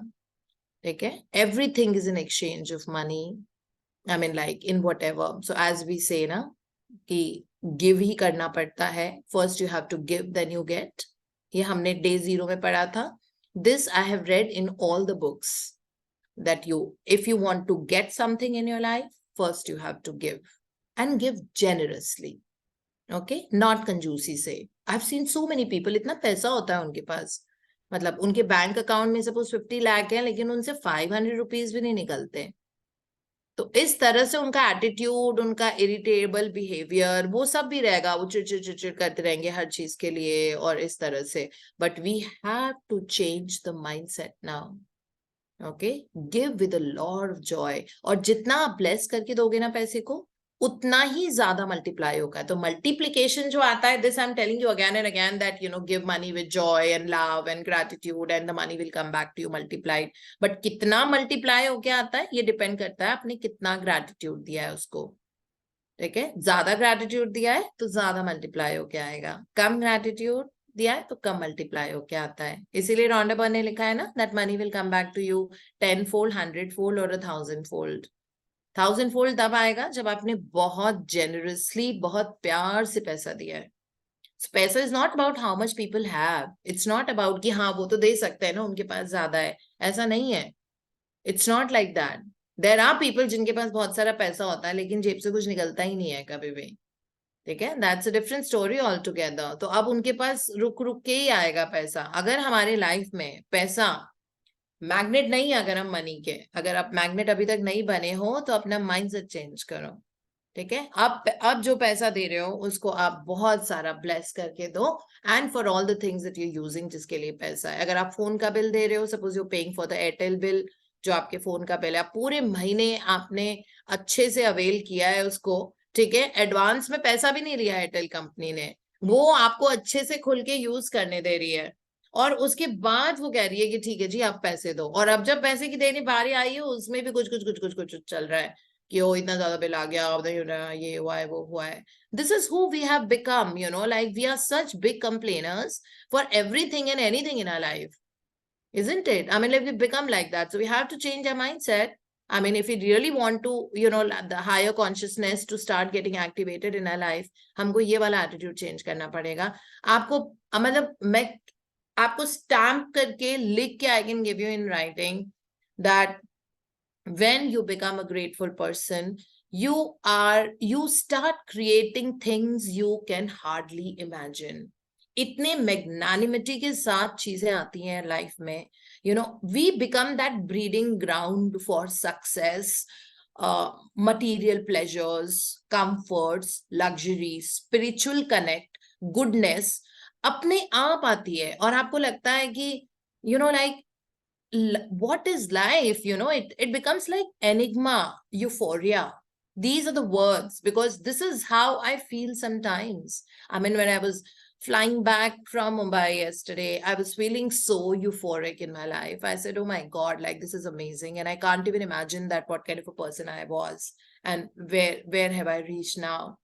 D: ठीक है, everything is in exchange of money. I mean like in whatever. So as we say ना कि गिव ही करना पड़ता है. First you have to give, then you get. ये हमने डे 0 में पढ़ा था. This I have read in all the books, that if you want to get something in your life, first you have to give, and give generously. Okay, not कंजूसी से. I've seen so many people, इतना पैसा होता है उनके पास, मतलब उनके bank account में सपोज 50 लाख है, लेकिन उनसे 500 रुपीज भी नहीं निकलते. तो इस तरह से उनका एटीट्यूड, उनका इरिटेबल बिहेवियर, वो सब भी रहेगा. वो चिड़चिड़ करते रहेंगे हर चीज के लिए और इस तरह से. But we have to change the mindset now. Okay, give with a lot of joy. और जितना आप ब्लेस करके दोगे ना पैसे को, उतना ही ज्यादा मल्टीप्लाई होगा. तो मल्टीप्लीकेशन जो आता है, this I am telling you again and again, that give money with joy and love and gratitude and the money will come back to you multiplied. But कितना मल्टीप्लाई होके आता है, ये डिपेंड करता है आपने कितना ग्रेटिट्यूड दिया है उसको. ठीक है, ज्यादा ग्रेटिट्यूड दिया है तो ज्यादा मल्टीप्लाई होके आएगा. कम ग्रेटिट्यूड दिया है तो कम मल्टीप्लाई होके आता है. इसीलिए रॉन्डा बर्न ने लिखा है ना, that money will come back to you 10-fold, 100-fold और 1000-fold. 1000-fold तब आएगा जब आपने बहुत जेनरसली, बहुत प्यार से पैसा दिया है. पैसा is not about how much people have. It's not about कि हाँ वो तो दे सकते हैं ना, उनके पास ज्यादा है. ऐसा नहीं है. It's not like that. There are people जिनके पास बहुत सारा पैसा होता है, लेकिन जेब से कुछ निकलता ही नहीं है कभी भी. ठीक है, that's a different story all together. तो अब उनके पास रुक रुक के ही आएगा पैसा. अगर हमारे लाइफ में पैसा मैग्नेट नहीं है, अगर हम मनी के, अगर आप मैग्नेट अभी तक नहीं बने हो, तो अपना माइंडसेट चेंज करो. ठीक है, अब जो पैसा दे रहे हो उसको आप बहुत सारा ब्लेस करके दो. And for all the things that you using, जिसके लिए पैसा है. अगर आप फोन का बिल दे रहे हो, suppose you paying for the Airtel bill, जो आपके फोन का बिल है, पूरे महीने आपने अच्छे से अवेल किया है उसको. ठीक है, एडवांस में पैसा भी नहीं लिया एयरटेल कंपनी ने, वो आपको अच्छे से खुल के यूज करने दे रही है. और उसके बाद वो कह रही है कि ठीक है जी आप पैसे दो. और अब जब पैसे की देने बारी आई है, उसमें भी कुछ चल रहा है कि ओ इतना ज्यादा बिल आ गया, ये हुआ है, वो हुआ है. This is who we have become, like we are such big complainers for everything and anything in our life, isn't it? I mean, like, we become like that. So we have to change our mindset. I mean, if we really want to, the higher consciousness to start getting activated in our life, हमको ये वाला attitude change करना पड़ेगा. आपको मतलब मैं आपको stamp करके लिख के, I can give you in writing that when you become a grateful person, you start creating things you can hardly imagine. इतने मैग्नानिमिटी के साथ चीजें आती हैं लाइफ में. We become that breeding ground for success, material pleasures, comforts, luxury, spiritual connect, goodness अपने आप आती है. और आपको लगता है कि like what is life, it becomes like enigma, euphoria. These are the words, because this is how I feel sometimes. I mean, when I was flying back from Mumbai yesterday, I was feeling so euphoric in my life. I said, oh my God, like this is amazing. And I can't even imagine that what kind of a person I was and where have I reached now.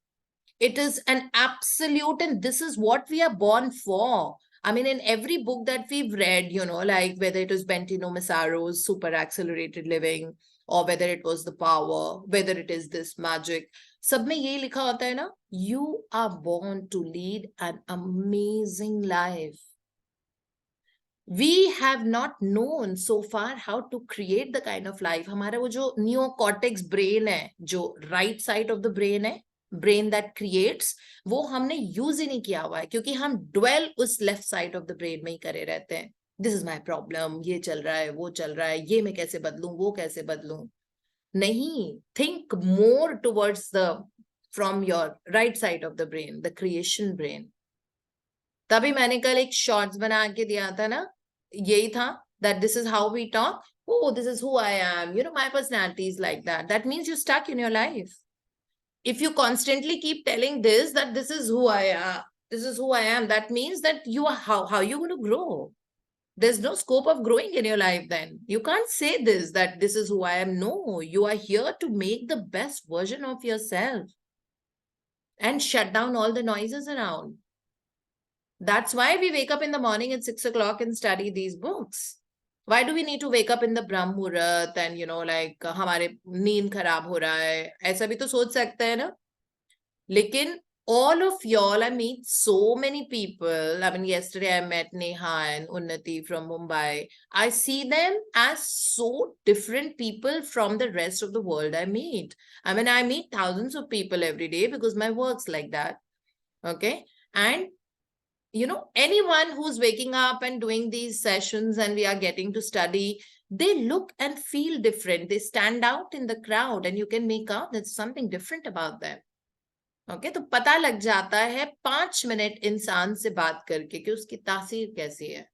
D: It is an absolute, and this is what we are born for. I mean, in every book that we've read, like whether it was Bentino Massaro's Super Accelerated Living, or whether it was The Power, whether it is this magic, सब में यही लिखा होता है ना, you are born to lead an amazing life. We have not known so far how to create the kind of life. हमारा वो जो neocortex brain है, जो right side of the brain है, ब्रेन दैट क्रिएट्स, वो हमने use ही नहीं किया हुआ है, क्योंकि हम ड्वेल उस left side of the brain में ही करे रहते हैं. दिस इज माई प्रॉब्लम, ये चल रहा है, वो चल रहा है, ये मैं कैसे बदलूं, वो कैसे बदलूं. नहीं, think more towards the from your right side of the brain, the creation brain. तभी मैंने कल एक शॉर्ट्स बना के दिया था ना, यही था that this is how we talk. Oh, this is who I am. You know, my personality is like that. That means you're stuck in your life. If you constantly keep telling this, that this is who I am, this is who I am, that means that you are how you going to grow? There's no scope of growing in your life then. You can't say this, that this is who I am. No, you are here to make the best version of yourself and shut down all the noises around. That's why we wake up in the morning at 6 o'clock and study these books. Why do we need to wake up in the Brahm Muhurat and, you know, like, हमारे नींद खराब हो रहा है, ऐसा भी तो सोच सकते हैं ना. लेकिन all of y'all, I meet so many people. I mean, yesterday I met Neha and Unnati from Mumbai. I see them as so different people from the rest of the world I meet. I mean, I meet thousands of people every day because my work's like that. Okay. And you know, anyone who's waking up and doing these sessions and we are getting to study, they look and feel different. They stand out in the crowd and you can make out there's something different about them. Okay, तो पता लग जाता है 5 minute इंसान से बात करके कि उसकी तासीर कैसी है.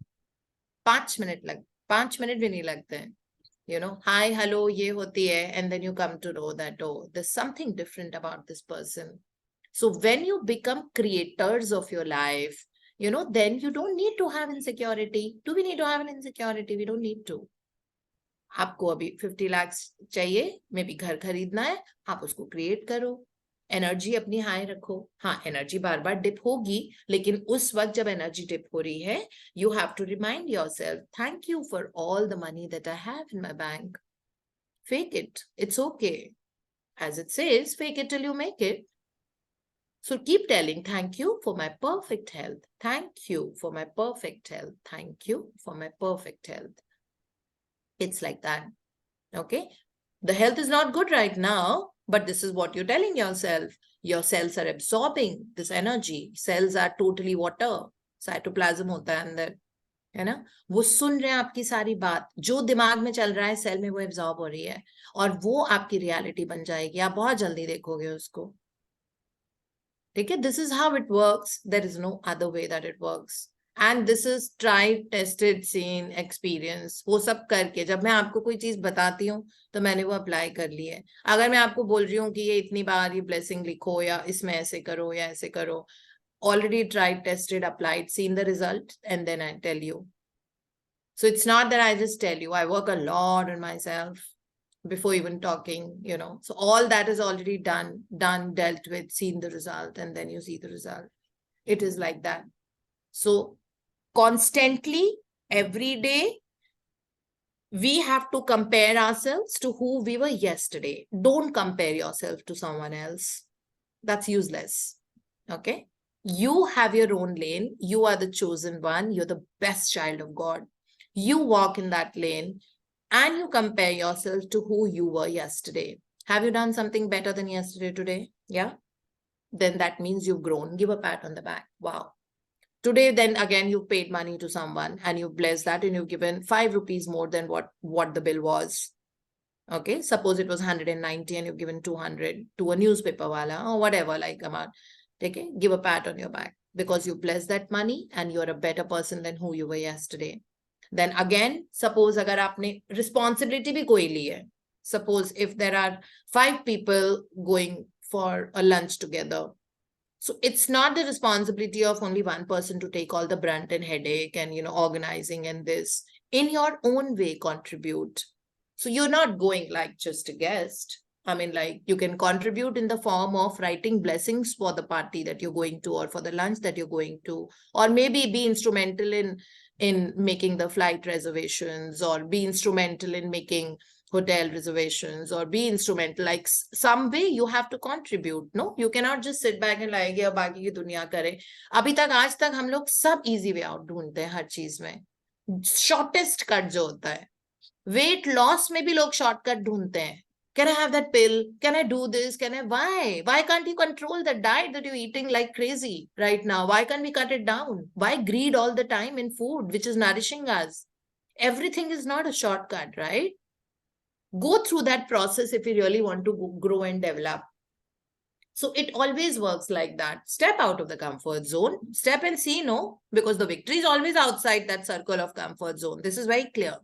D: 5 मिनट भी नहीं लगते हैं. You know, hi, hello, ये होती है, and then you come to know that, oh, there's something different about this person. So when you become creators of your life, you know, then you don't need to have insecurity. Do we need to have an insecurity? We don't need to. आपको अभी 50 लाख चाहिए, may be घर खरीदना है, आप उसको create करो, energy अपनी हाई रखो. हाँ, एनर्जी बार बार डिप होगी, लेकिन उस वक्त जब एनर्जी डिप हो रही है, you have to remind yourself, thank you for all the money that I have in my bank. Fake it, it's okay. As it says, fake it till you make it. So keep telling, thank you for my perfect health. Thank you for my perfect health. Thank you for my perfect health. It's like that. Okay. The health is not good right now, but this is what you're telling yourself. Your cells are absorbing this energy. Cells are totally water. Cytoplasm hota hai andar. है ना, वो सुन रहे हैं आपकी सारी बात, जो दिमाग में चल रहा है सेल में वो एब्जॉर्ब हो रही है, और वो आपकी रियलिटी बन जाएगी. आप बहुत जल्दी देखोगे उसको. ठीक है, this is how it works. There is no other way that it works. And this is tried tested seen experience. वो सब करके जब मैं आपको कोई चीज बताती हूँ तो मैंने वो अप्लाई कर ली है. अगर मैं आपको बोल रही हूँ कि ये इतनी बार ये ब्लेसिंग लिखो, या इसमें ऐसे करो या ऐसे करो, already tried, tested, applied, seen the result, and then I tell you. So it's not that I just tell you. I work a lot on myself before even talking, you know. So all that is already done, dealt with, seen the result, and then you see the result. It is like that. So constantly, every day, we have to compare ourselves to who we were yesterday. Don't compare yourself to someone else. That's useless. Okay? You have your own lane. You are the chosen one. You're the best child of God. You walk in that lane and you compare yourself to who you were yesterday. Have you done something better than yesterday today? Yeah? Then that means you've grown. Give a pat on the back. Wow. Today, then again, you've paid money to someone and you've blessed that and you've given 5 rupees more than what the bill was. Okay? Suppose it was 190 and you've given 200 to a newspaper wala or whatever, like amount. Okay, give a pat on your back because you blessed that money and you're a better person than who you were yesterday. Then again, suppose agar aapne responsibility bhi koi li hai. Suppose if there are 5 people going for a lunch together. So it's not the responsibility of only one person to take all the brunt and headache and, you know, organizing and this. In your own way, contribute. So you're not going like just a guest. I mean, like, you can contribute in the form of writing blessings for the party that you're going to or for the lunch that you're going to, or maybe be instrumental in making the flight reservations, or be instrumental in making hotel reservations, or be instrumental, like some way you have to contribute. No, you cannot just sit back and like, yeah, बाकी की दुनिया करे. अभी तक आज तक हम लोग सब easy way out ढूंढते हैं हर चीज में. Shortest cut जो होता है, weight loss में भी लोग shortcut ढूंढते हैं. Can I have that pill? Can I do this? Why can't you control the diet that you're eating like crazy right now? Why can't we cut it down? Why greed all the time in food, which is nourishing us? Everything is not a shortcut, right? Go through that process if you really want to grow and develop. So it always works like that. Step out of the comfort zone, step and see, no, because the victory is always outside that circle of comfort zone. This is very clear.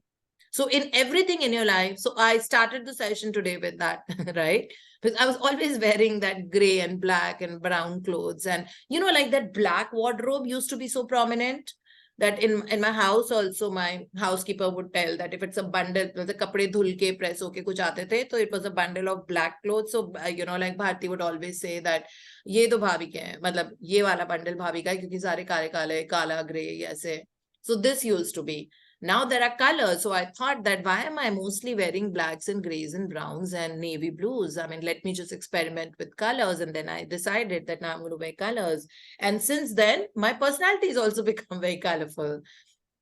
D: So in everything in your life, so I started the session today with that, right? Because I was always wearing that gray and black and brown clothes. And, like that black wardrobe used to be so prominent that in my house also, my housekeeper would tell that if it's a bundle, the kapde dhul ke press hoke kuch aate the, so it was a bundle of black clothes. So, like Bharti would always say that, ye to bhabhi ke hai, matlab ye wala bundle bhabhi ka hai, kyunki sare kale, kala, gray, aise. So this used to be. Now there are colors. So I thought that why am I mostly wearing blacks and grays and browns and navy blues? I mean, let me just experiment with colors. And then I decided that now I'm going to wear colors. And since then, my personality has also become very colorful.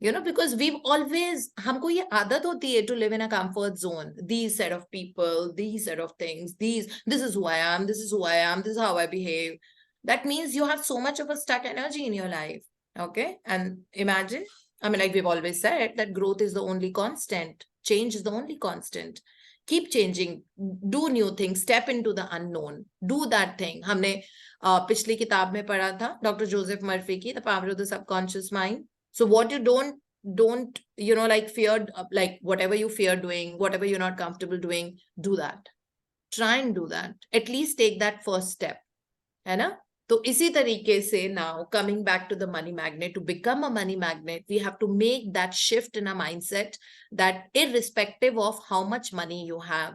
D: Because we've always, humko ye aadat hoti hai to live in a comfort zone. These set of people, these set of things, this is who I am, this is who I am, this is how I behave. That means you have so much of a stuck energy in your life. Okay. And imagine, I mean, like we've always said, that growth is the only constant. Change is the only constant. Keep changing, do new things, step into the unknown, do that thing. हमने पिछली किताब में पढ़ा था, Dr. Joseph Murphy की, The Power of the Subconscious Mind. So what you don't, like fear, like whatever you fear doing, whatever you're not comfortable doing, do that. Try and do that. At least take that first step. है ना? So इसी तरीके से now coming back to the money magnet, to become a money magnet, we have to make that shift in our mindset that irrespective of how much money you have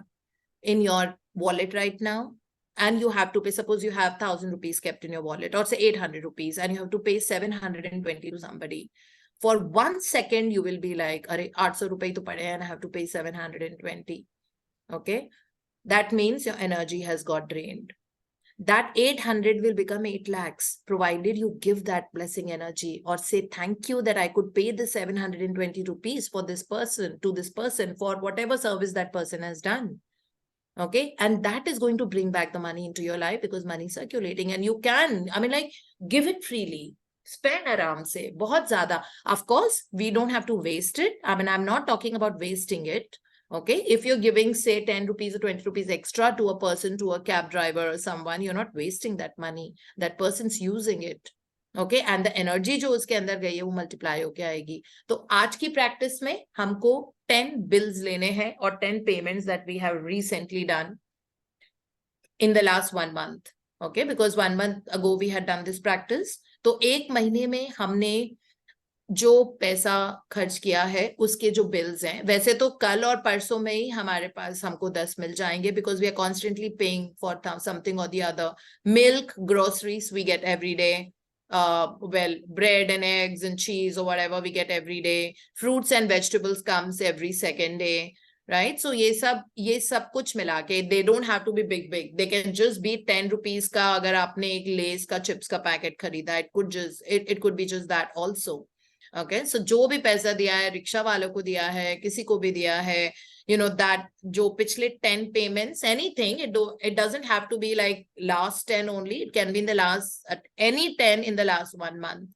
D: in your wallet right now, and you have to pay, suppose you have 1,000 rupees kept in your wallet, or say 800 rupees, and you have to pay 720 to somebody. For 1 second, you will be like, Arey, 800 rupees to pade and I have to pay 720. Okay. That means your energy has got drained. That 800 will become 8 lakhs, provided you give that blessing energy or say, thank you that I could pay the 720 rupees for this person, to this person, for whatever service that person has done. Okay. And that is going to bring back the money into your life because money is circulating and you can, I mean, like, give it freely. Spend aram se, bahut zyada. Of course, we don't have to waste it. I mean, I'm not talking about wasting it. Okay, if you're giving, say, 10 rupees or 20 rupees extra to a person, to a cab driver or someone, you're not wasting that money. That person's using it. Okay, and the energy जो उसके अंदर गई है वो multiply होके आएगी. तो आज की practice में हमको 10 bills लेने हैं और 10 payments that we have recently done in the last 1 month. Okay, because 1 month ago we had done this practice. तो 1 महीने में हमने जो पैसा खर्च किया है उसके जो बिल्स हैं, वैसे तो कल और परसों में ही हमारे पास हमको 10 मिल जाएंगे because we are constantly paying for something or the other. Milk, groceries we get every day. Well, bread and eggs and cheese or whatever we get every day. Fruits and vegetables comes every second day, right? So ये सब कुछ मिला के, they don't have to be big. They can just be 10 rupees का. अगर आपने एक less का चिप्स का पैकेट खरीदा, it could be just that also. Okay, so जो भी पैसा दिया है, रिक्शा वालों को दिया है, किसी को भी दिया है, that जो पिछले 10 payments, anything, it doesn't have to be like last 10 only. It can be in the last, any 10 in the last 1 month.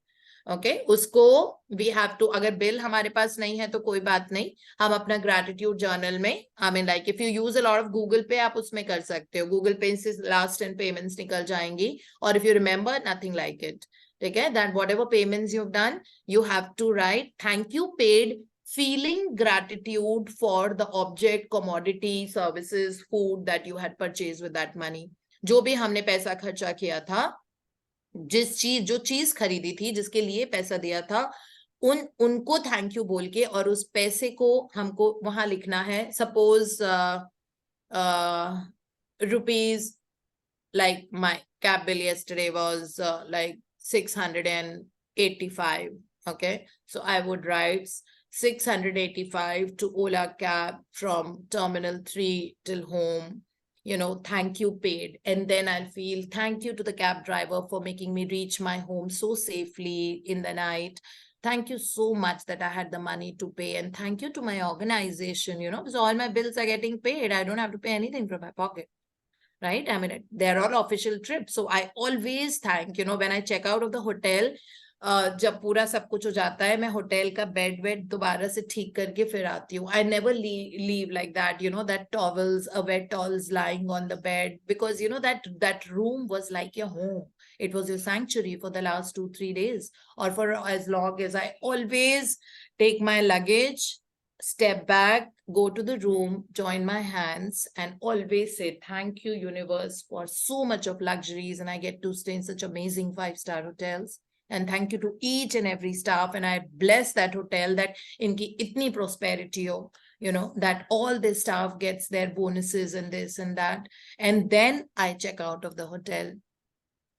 D: Okay, उसको we have to, अगर bill हमारे पास नहीं है तो कोई बात नहीं, हम अपना gratitude journal में, I mean, like if you use a lot of Google Pay, आप उसमें कर सकते हो. Google Pay से last 10 payments निकल जाएंगी. Or if you remember, nothing like it. Okay, that whatever payments you've done, you have to write thank you paid, feeling gratitude for the object, commodity, services, food that you had purchased with that money. जो भी हमने पैसा खर्चा किया था, जो चीज खरीदी थी, जिसके लिए पैसा दिया था, उनको थैंक यू बोल के और उस पैसे को हमको वहां लिखना है. Suppose rupees, like my cab bill yesterday was like 685. Okay, so I would write 685 to Ola cab from terminal 3 till home, thank you paid. And then I'll feel thank you to the cab driver for making me reach my home so safely in the night. thank you so much that I had the money to pay, and thank you to my organization, you know, because all my bills are getting paid. I don't have to pay anything from my pocket, right? I mean, they're all official trips. So I always thank, you know, when I check out of the hotel, जब पूरा सब कुछ हो जाता है, मैं hotel का bed वेड दोबारा से ठीक करके फिर आती हूँ. I never leave like that, you know, that towels, wet towels lying on the bed, because you know that room was like your home. It was your sanctuary for the last 2-3 days, or for as long as. I always take my luggage, step back, go to the room, join my hands, and always say, thank you, universe, for so much of luxuries. And I get to stay in such amazing 5-star hotels. And thank you to each and every staff. And I bless that hotel that inki itni prosperity ho, you know, that all the staff gets their bonuses and this and that. And then I check out of the hotel.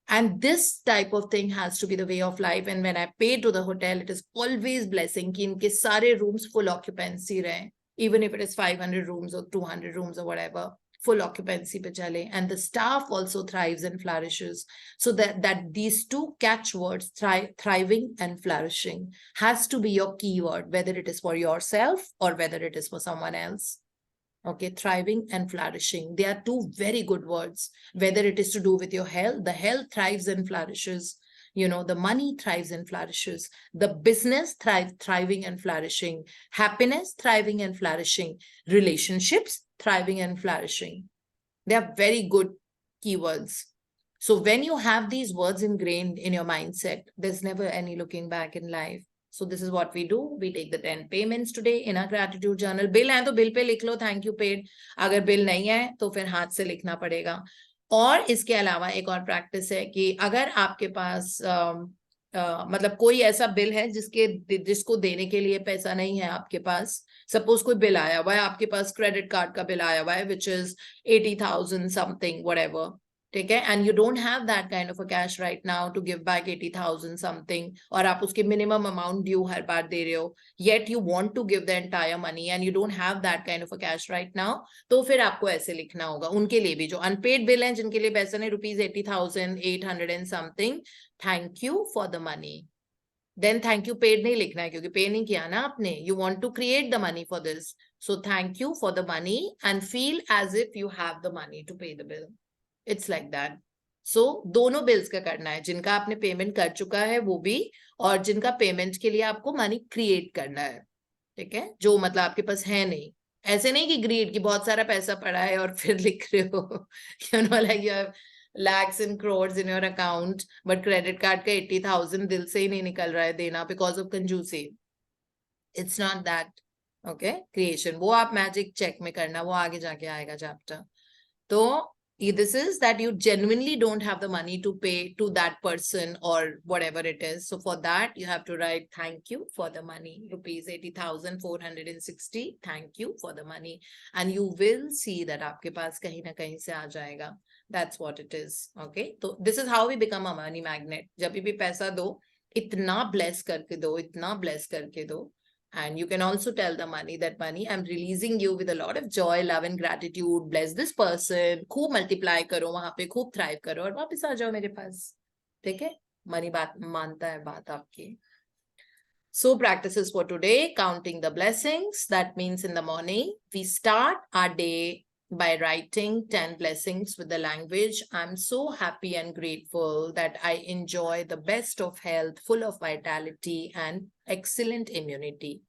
D: And this type of thing has to be the way of life. And when I pay to the hotel, it is always blessing ki inke sare rooms full occupancy rahe, even if it is 500 rooms or 200 rooms or whatever, full occupancy pe chale. And the staff also thrives and flourishes. So that these two catchwords, thriving and flourishing, has to be your keyword, whether it is for yourself or whether it is for someone else. Okay, thriving and flourishing. They are two very good words. Whether it is to do with your health, the health thrives and flourishes. You know, the money thrives and flourishes. The business thriving and flourishing. Happiness, thriving and flourishing. Relationships, thriving and flourishing. They are very good keywords. So when you have these words ingrained in your mindset, there's never any looking back in life. So this is what we do. We take the 10 payments today in our gratitude journal. Bill है तो bill पे लिख लो thank you paid. अगर bill नहीं है तो फिर हाथ से लिखना पड़ेगा. और इसके अलावा एक और प्रैक्टिस है कि अगर आपके पास मतलब कोई ऐसा बिल है जिसको देने के लिए पैसा नहीं है आपके पास. सपोज कोई बिल आया हुआ है आपके पास, क्रेडिट कार्ड का बिल आया हुआ है which is 80,000 something whatever. ठीक है, and you don't have that kind of a cash right now to give back 80,000 something, और आप उसके minimum amount due हर बार दे रहे हो, yet you want to give the entire money and you don't have that kind of a cash right now, तो फिर आपको ऐसे लिखना होगा उनके लिए भी जो unpaid bill हैं, जिनके लिए पैसा नहीं, rupees 80,800 and something, thank you for the money. Then thank you paid नहीं लिखना है क्योंकि pay नहीं किया ना आपने. You want to create the money for this, so thank you for the money and feel as if you have the money to pay the bill. It's like that. So दोनों bills का करना है, जिनका आपने payment कर चुका है वो भी, और जिनका पेमेंट के लिए आपको मनी क्रिएट करना है. ठीक है, जो मतलब आपके पास है नहीं. ऐसे नहीं कि ग्रीड की बहुत सारा पैसा पड़ा है और फिर लिख रहे हो, you know, like you have lakhs and crores in your account, but credit card का 80,000 दिल से ही नहीं निकल रहा है देना because of कंजूसी. It's not that. Okay, creation वो आप मैजिक चेक में करना, वो आगे जाके आएगा चैप्टर. तो this is that you genuinely don't have the money to pay to that person or whatever it is. So for that, you have to write thank you for the money, rupees 80,460. Thank you for the money. And you will see that आपके पास कहीं ना कहीं से आ जाएगा. That's what it is. Okay. So this is how we become a money magnet. जब भी पैसा दो, इतना bless करके दो, इतना bless करके दो. And you can also tell the money that money, I'm releasing you with a lot of joy, love and gratitude. Bless this person. खूब multiply करो वहाँ पे, खूब thrive करो और वापस आ जाओ मेरे पास. ठीक है? Money बात मानता है बात आपकी. So practices for today, counting the blessings. That means in the morning, we start our day by writing 10 blessings with the language. I'm so happy and grateful that I enjoy the best of health, full of vitality and excellent immunity.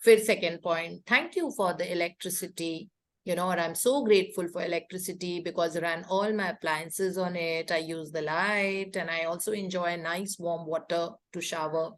D: Fifth, second point, thank you for the electricity. You know, I'm so grateful for electricity because I ran all my appliances on it. I use the light and I also enjoy nice warm water to shower.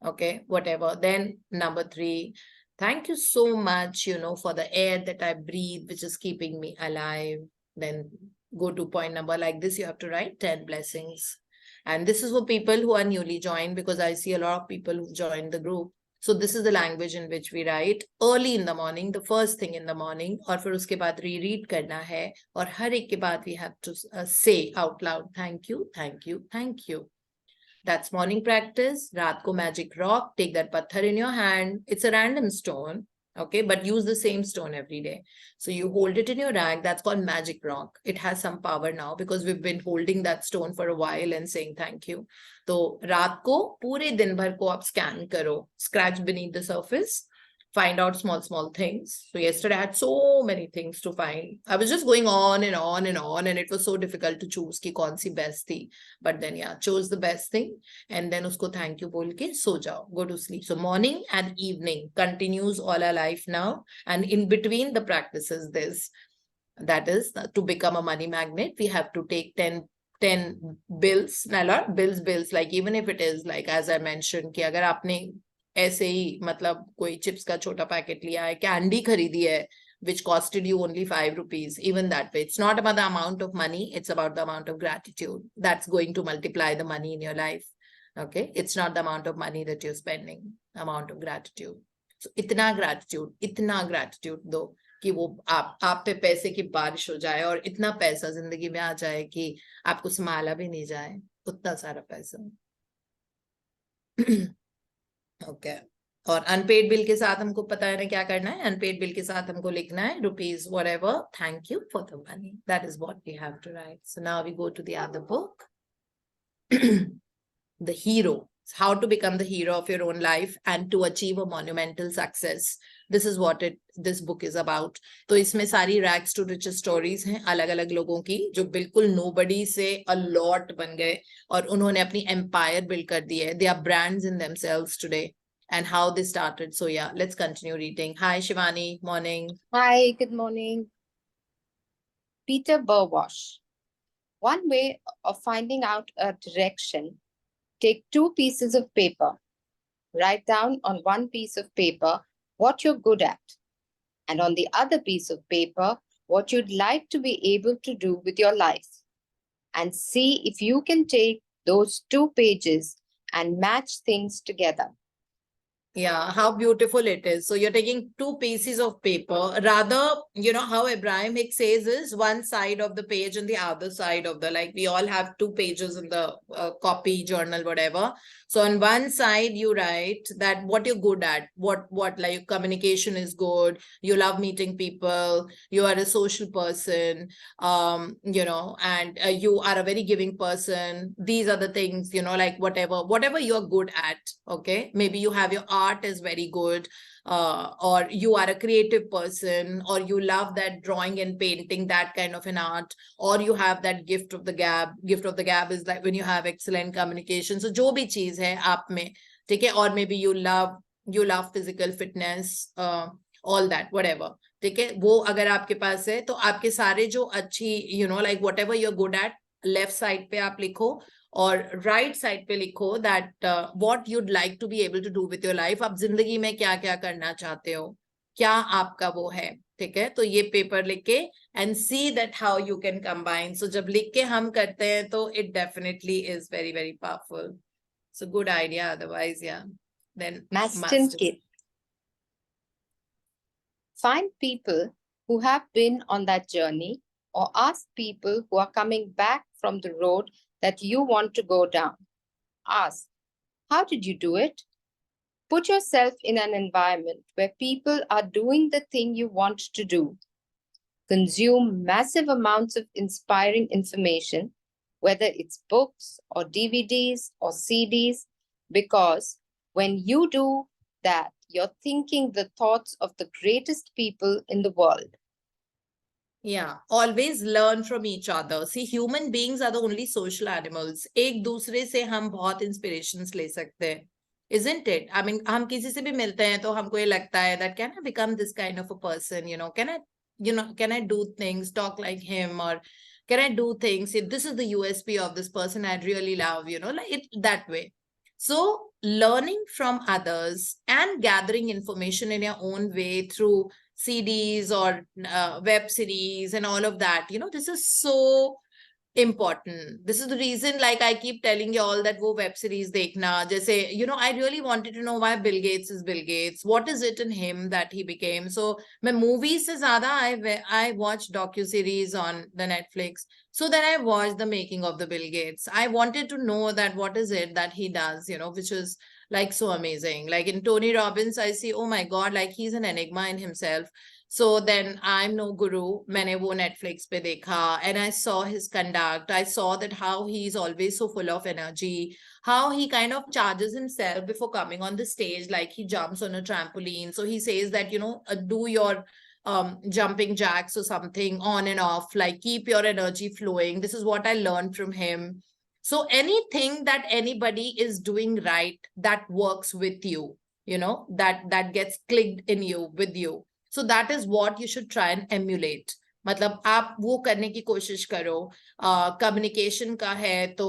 D: Okay, whatever. Then number 3, thank you so much, you know, for the air that I breathe, which is keeping me alive. Then go to point number like this. You have to write 10 blessings. And this is for people who are newly joined, because I see a lot of people who joined the group. So this is the language in which we write early in the morning, the first thing in the morning, और फिर उसके बाद reread करना है, और हर एक के बाद we have to say out loud, thank you, thank you, thank you. That's morning practice. रात को magic rock. Take that patthar in your hand. It's a random stone. Okay, but use the same stone every day. So you hold it in your rag. That's called magic rock. It has some power now because we've been holding that stone for a while and saying thank you. So रात को पूरे दिन भर को आप scan करो, scratch beneath the surface, find out small things. So yesterday I had so many things to find. I was just going on and on and on, and it was so difficult to choose ki kaun si best thi. But then yeah, chose the best thing, and then usko thank you bol ke so jao, go to sleep. So morning and evening continues all our life now, and in between the practices this, that is to become a money magnet, we have to take 10 bills, not bills, like even if it is like as I mentioned कि अगर आपने ऐसे ही मतलब कोई chips का छोटा packet लिया है, कैंडी खरीदी है which costed you only 5 rupees, even that way, it's not about the amount of money, it's about the amount of gratitude that's going to multiply the money in your life. Okay, it's not the amount of money that you're spending, amount of gratitude. So इतना gratitude दो कि वो आप पे पैसे की बारिश हो जाए और इतना पैसा जिंदगी में आ जाए कि आपको संभाला भी नहीं जाए, उतना सारा पैसा. ओके और अनपेड बिल के साथ हमको पता है ना क्या करना है. अनपेड बिल के साथ हमको लिखना है rupees whatever, thank you for the money. That is what we have to write. So now we go to the other book. The hero, how to become the hero of your own life and to achieve a monumental success. This is what this book is about. तो इसमें सारी rags to riches stories हैं अलग अलग लोगों की जो बिल्कुल nobody से a lot बन गए और उन्होंने अपनी empire build कर दी है. They are brands in themselves today and how they started. So yeah, let's continue reading. Hi Shivani, morning.
G: Hi, good morning. Peter Burwash. One way of finding out a direction, take 2 pieces of paper. Write down on one piece of paper what you're good at, and on the other piece of paper what you'd like to be able to do with your life. And see if you can take those 2 pages and match things together.
D: Yeah, how beautiful it is. So you're taking 2 pieces of paper. Rather, you know, how Abraham Hicks says is one side of the page and the other side of the, like we all have 2 pages in the copy, journal, whatever. So on one side, you write that what you're good at, what like your communication is good, you love meeting people, you are a social person, you know, and you are a very giving person. These are the things, you know, like whatever you're good at. Okay, maybe you have your art is very good, or you are a creative person, or you love that drawing and painting, that kind of an art, or you have that gift of the gab. Gift of the gab is like when you have excellent communication. So जो भी चीज है आप में, ठीक है, or maybe you love physical fitness, all that, whatever, ठीक है, वो अगर आपके पास है तो आपके सारे जो अच्छी, you know, like whatever you're good at, left side पे आप लिखो और राइट साइड पे लिखो that what you'd like to be able to do with your life. आप जिंदगी में क्या क्या करना चाहते हो, क्या आपका वो है, ठीक है. तो ये पेपर लिख के and see that how you can combine. So जब लिख के हम करते हैं तो it definitely is very very powerful. So good idea. Otherwise या then
G: Mastin Kit. Find people who have been on that journey, or ask people who are coming back from the road that you want to go down. Ask, how did you do it? Put yourself in an environment where people are doing the thing you want to do. Consume massive amounts of inspiring information, whether it's books or DVDs or CDs, because when you do that, you're thinking the thoughts of the greatest people in the world.
D: Yeah, always learn from each other. See, human beings are the only social animals. एक दूसरे से हम बहुत inspirations ले सकते हैं, isn't it? I mean, हम किसी से भी मिलते हैं तो हमको ये लगता है that can I become this kind of a person? You know, can I do things, talk like him, or can I do things? If this is the USP of this person I'd really love, you know, like it that way. So learning from others and gathering information in your own way through CDs or web series and all of that, you know, this is so important. This is the reason, like I keep telling you all that वो web series देखना. जैसे, you know, I really wanted to know why Bill Gates is Bill Gates. What is it in him that he became? So मैं movies से ज़्यादा I watch docu-series on the Netflix. So then I watched the making of the Bill Gates. I wanted to know that what is it that he does, you know, which is like so amazing. Like in Tony Robbins, I see, oh my God, like he's an enigma in himself. So then I'm no guru. मैंने वो Netflix पे देखा, and I saw his conduct. I saw that how he's always so full of energy, how he kind of charges himself before coming on the stage, like he jumps on a trampoline. So he says that, you know, do your jumping jacks or something on and off, like keep your energy flowing. This is what I learned from him. So anything that anybody is doing right that works with you, you know, that gets clicked in you with you. So that is what you should try and emulate. मतलब आप वो करने की कोशिश करो. Communication का है तो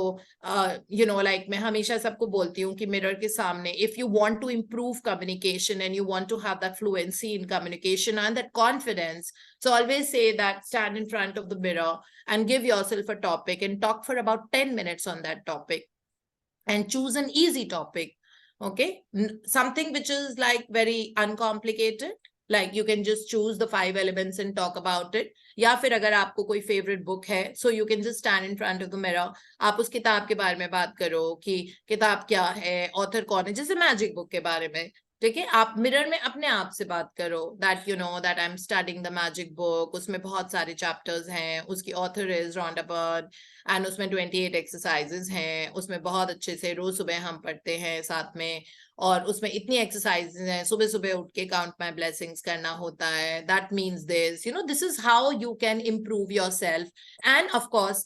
D: you know, like मैं हमेशा सबको बोलती हूँ कि मिरर के सामने, if you want to improve communication and you want to have that fluency in communication and that confidence, so always say that stand in front of the mirror and give yourself a topic and talk for about 10 minutes on that topic and choose an easy topic. Okay, something which is like very uncomplicated. Like you can just choose the 5 elements and talk about it. या फिर अगर आपको कोई favorite book है, so you can just stand in front of the mirror. आप उस किताब के बारे में बात करो कि किताब क्या है, author कौन है, जैसे magic book के बारे में. ठीक है, आप मिरर में अपने आप से बात करो that you know that I'm studying the magic book. उसमें बहुत सारे chapters हैं, उसकी author is Rhonda Byrne and उसमें 28 exercises हैं, उसमें बहुत अच्छे से रोज सुबह हम पढ़ते हैं साथ में, और उसमें इतनी एक्सरसाइजेस हैं, सुबह सुबह उठ के काउंट माय ब्लेसिंग्स करना होता है. That means this, you know, this is how you can improve yourself. End of course,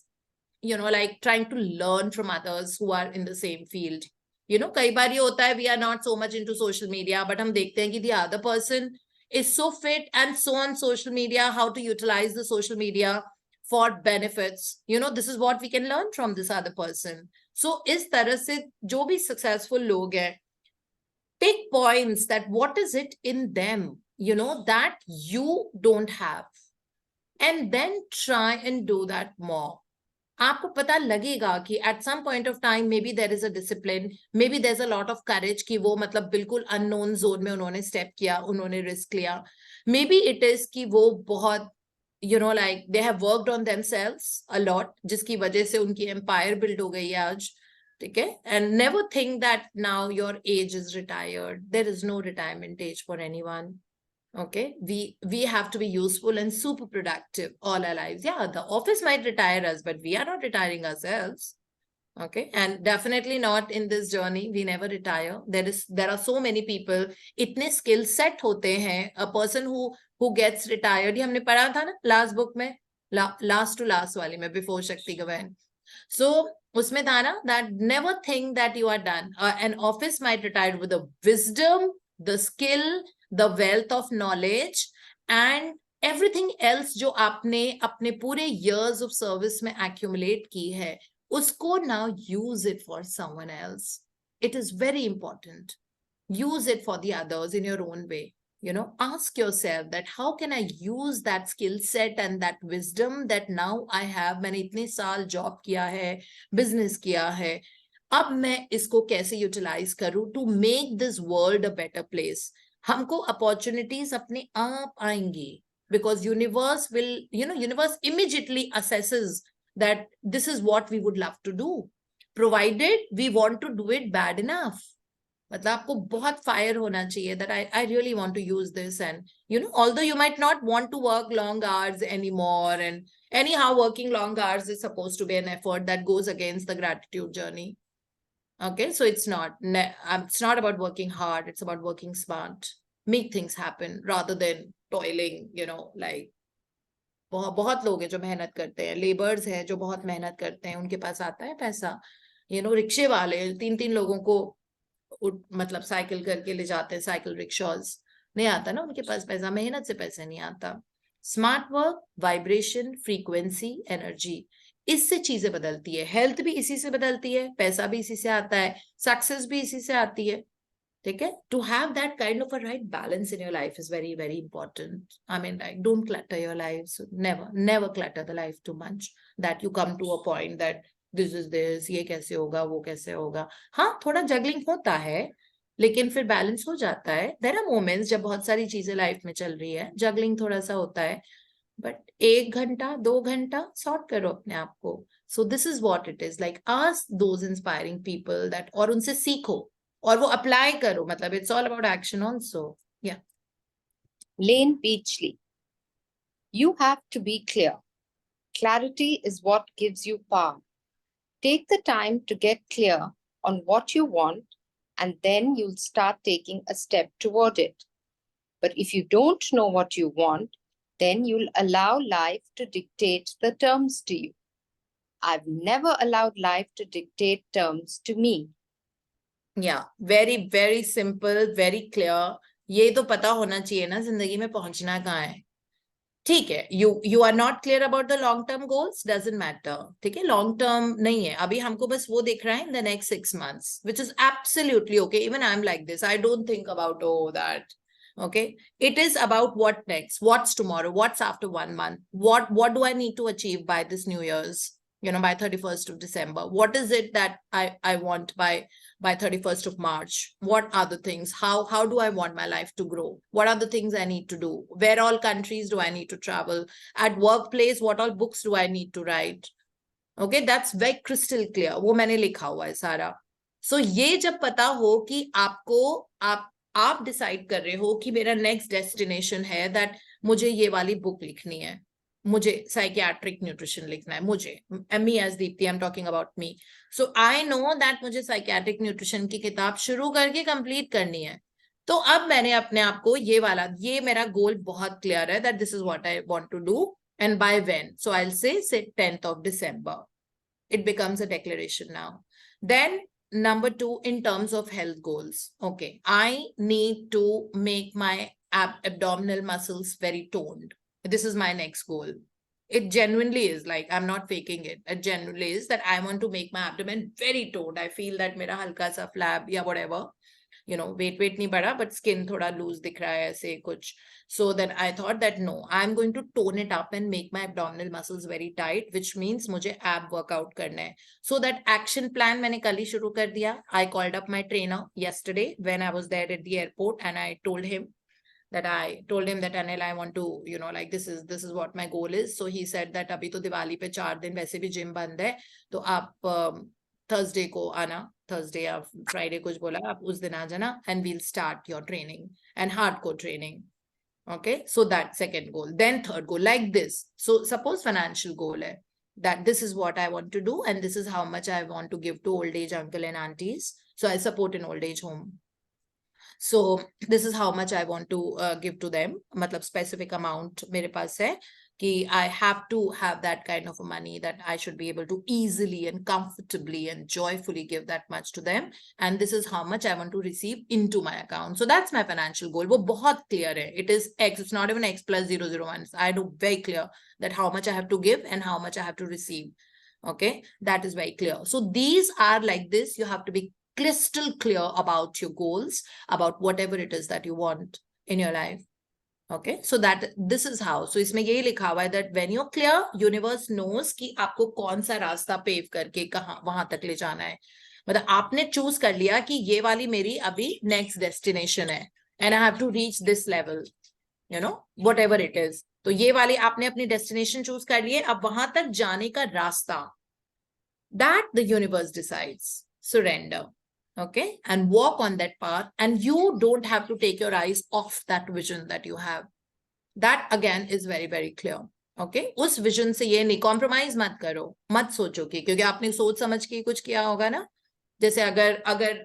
D: you know, like trying to learn from others who are in the same field. You know, कई बार ये होता है, we are not so much into social media, but हम देखते हैं कि the other person is so fit and so on social media, how to utilize the social media for benefits. You know, this is what we can learn from this other person. So इस तरह से जो भी successful लोग हैं, pick points that what is it in them, you know, that you don't have, and then try and do that more. आपको पता लगेगा कि at some point of time maybe there is a discipline, maybe there's a lot of courage कि वो मतलब बिल्कुल unknown zone में उन्होंने step किया, उन्होंने risk लिया. Maybe it is कि वो बहुत, you know, like they have worked on themselves a lot, जिसकी वजह से उनकी empire build हो गई है आज. ठीक है, and never think that now your age is retired. There is no retirement age for anyone. Okay, we have to be useful and super productive all our lives. Yeah, the office might retire us, but we are not retiring ourselves. Okay, and definitely not in this journey. We never retire. There are so many people, इतने skill set होते हैं. A person who gets retired, ये हमने पढ़ा था ना last book में, last to last वाली में, before Shakti Gavan. So उसमें था ना that never think that you are done. An office might retire with the wisdom, the skill, the wealth of knowledge and everything else जो आपने अपने पूरे years of service में accumulate की है, उसको now use it for someone else. It is very important. Use it for the others in your own way. You know, ask yourself that how can I use that skill set and that wisdom that now I have. मैंने इतने साल job किया है, business किया है, अब मैं इसको कैसे utilize करूँ to make this world a better place. हमको opportunities अपने आप आएंगी because universe will, you know, universe immediately assesses that this is what we would love to do, provided we want to do it bad enough. मतलब आपको बहुत fire होना चाहिए that I really want to use this. And you know, although you might not want to work long hours anymore, and anyhow working long hours is supposed to be an effort that goes against the gratitude journey. Okay, so it's not about working hard, it's about working smart. Make things happen rather than toiling, you know, like बहुत लोग हैं जो मेहनत करते हैं, labours हैं जो बहुत मेहनत करते हैं, उनके पास आता है पैसा. You know, रिक्शे वाले 3-3 लोगों को मतलब साइकिल करके ले जाते हैं, साइकिल रिक्शाज, नहीं आता ना उनके पास पैसा, मेहनत से पैसा नहीं आता. Smart work, vibration, frequency, energy, इससे चीजें बदलती है. हेल्थ भी इसी से बदलती है, पैसा भी इसी से आता है, सक्सेस भी इसी से आती है. ठीक है? To have that kind of a right balance in your life is very, very important. I mean, like, don't clutter your life. So never clutter the life too much that you come to a point that this is this, ये कैसे होगा, वो कैसे होगा. हाँ, थोड़ा juggling होता है, लेकिन फिर बैलेंस हो जाता है. There are moments जब बहुत सारी चीजें लाइफ में चल रही है, juggling थोड़ा सा होता है, बट 1 घंटा 2 घंटा सॉर्ट करो अपने आप को. So this is what it is. Like, ask those inspiring people that, और उनसे सीखो और वो अप्लाई करो. मतलब it's all about action also. Yeah.
G: Lane Beachley. You have to be clear. Clarity is what gives you power. Take the time to get clear on what you want, and then you'll start taking a step toward it. But if you don't know what you want, then you'll allow life to dictate the terms to you. I've never allowed life to dictate terms to me.
D: Yeah, very, very simple, very clear. ये तो पता होना चाहिए ना जिंदगी में पहुंचना कहाँ है. ठीक है, you are not clear about the long term goals, doesn't matter. ठीक है, long term नहीं है, अभी हमको बस वो देख रहा है in the next 6 months, which is absolutely okay. Even I'm like this. I don't think about that. Okay, it is about what next, what's tomorrow, what's after 1 month, what do I need to achieve by this New Year's, by 31st of December. What is it that I want by 31st of March? What are the things? How do I want my life to grow? What are the things I need to do? Where all countries do I need to travel? At workplace, what all books do I need to write? Okay, that's very crystal clear. वो मैंने लिखा हुआ है सारा. So ये जब पता हो कि आपको आप डिसाइड कर रहे हो कि मेरा नेक्स्ट डेस्टिनेशन है दैट मुझे ये वाली बुक लिखनी है, मुझे साइकियाट्रिक न्यूट्रिशन लिखना है, मुझे me as Deepti, I am talking about me. So I know that मुझे साइकियाट्रिक न्यूट्रिशन की किताब शुरू करके कंप्लीट करनी है. तो अब मैंने अपने आप को ये मेरा गोल बहुत क्लियर है that this is what I want to do and by when. So I will say 10th of December. It becomes a declaration now. Then number 2, in terms of health goals. Okay, I need to make my abdominal muscles very toned. This is my next goal. It genuinely is, like, I'm not faking it. It genuinely is that I want to make my abdomen very toned. I feel that mera halka sa flab या whatever, weight नहीं बढ़ा, but skin थोड़ा loose दिख रहा है ऐसे कुछ. So then I thought that no, I'm going to tone it up and make my abdominal muscles very tight, which means मुझे ab workout करना है. So that action plan मैंने कल ही शुरू कर दिया. I called up my trainer yesterday when I was there at the airport, and I told him that Anil, I want to, like, this is what my goal is. So he said that अभी तो दिवाली पे 4 दिन वैसे भी gym बंद है, तो आप थर्सडे को आना, थर्सडे या फ्राइडे कुछ बोला, आप उस दिन आ जाना, and we'll start your training and hardcore training. Okay, so that second goal. Then third goal, like this. So suppose financial goal hai that this is what I want to do, and this is how much I want to give to old age uncle and aunties. So I support an old age home. So this is how much I want to give to them. मतलब specific amount मेरे पास है कि I have to have that kind of money that I should be able to easily and comfortably and joyfully give that much to them. And this is how much I want to receive into my account. So that's my financial goal. वो बहुत clear है. It is X. It's not even X plus 001. I do very clear that how much I have to give and how much I have to receive. Okay, that is very clear. So these are like this. You have to be crystal clear about your goals, about whatever it is that you want in your life. Okay, so that this is how. So इसमें यही लिखा हुआ है that when you're clear, universe knows कि आपको कौन सा रास्ता पेव करके कहाँ वहां तक ले जाना है. मतलब आपने चूज कर लिया कि ये वाली मेरी अभी नेक्स्ट डेस्टिनेशन है, and I have to reach this level, whatever it is. तो ये वाली आपने अपनी डेस्टिनेशन चूज कर लिए, अब वहां तक जाने का रास्ता, that the universe decides. Surrender. Okay, and walk on that path, and you don't have to take your eyes off that vision that you have. That again is very, very clear. Okay, उस vision से ये नहीं, compromise मत करो, मत सोचो कि क्योंकि आपने सोच समझ के कुछ किया होगा ना. जैसे अगर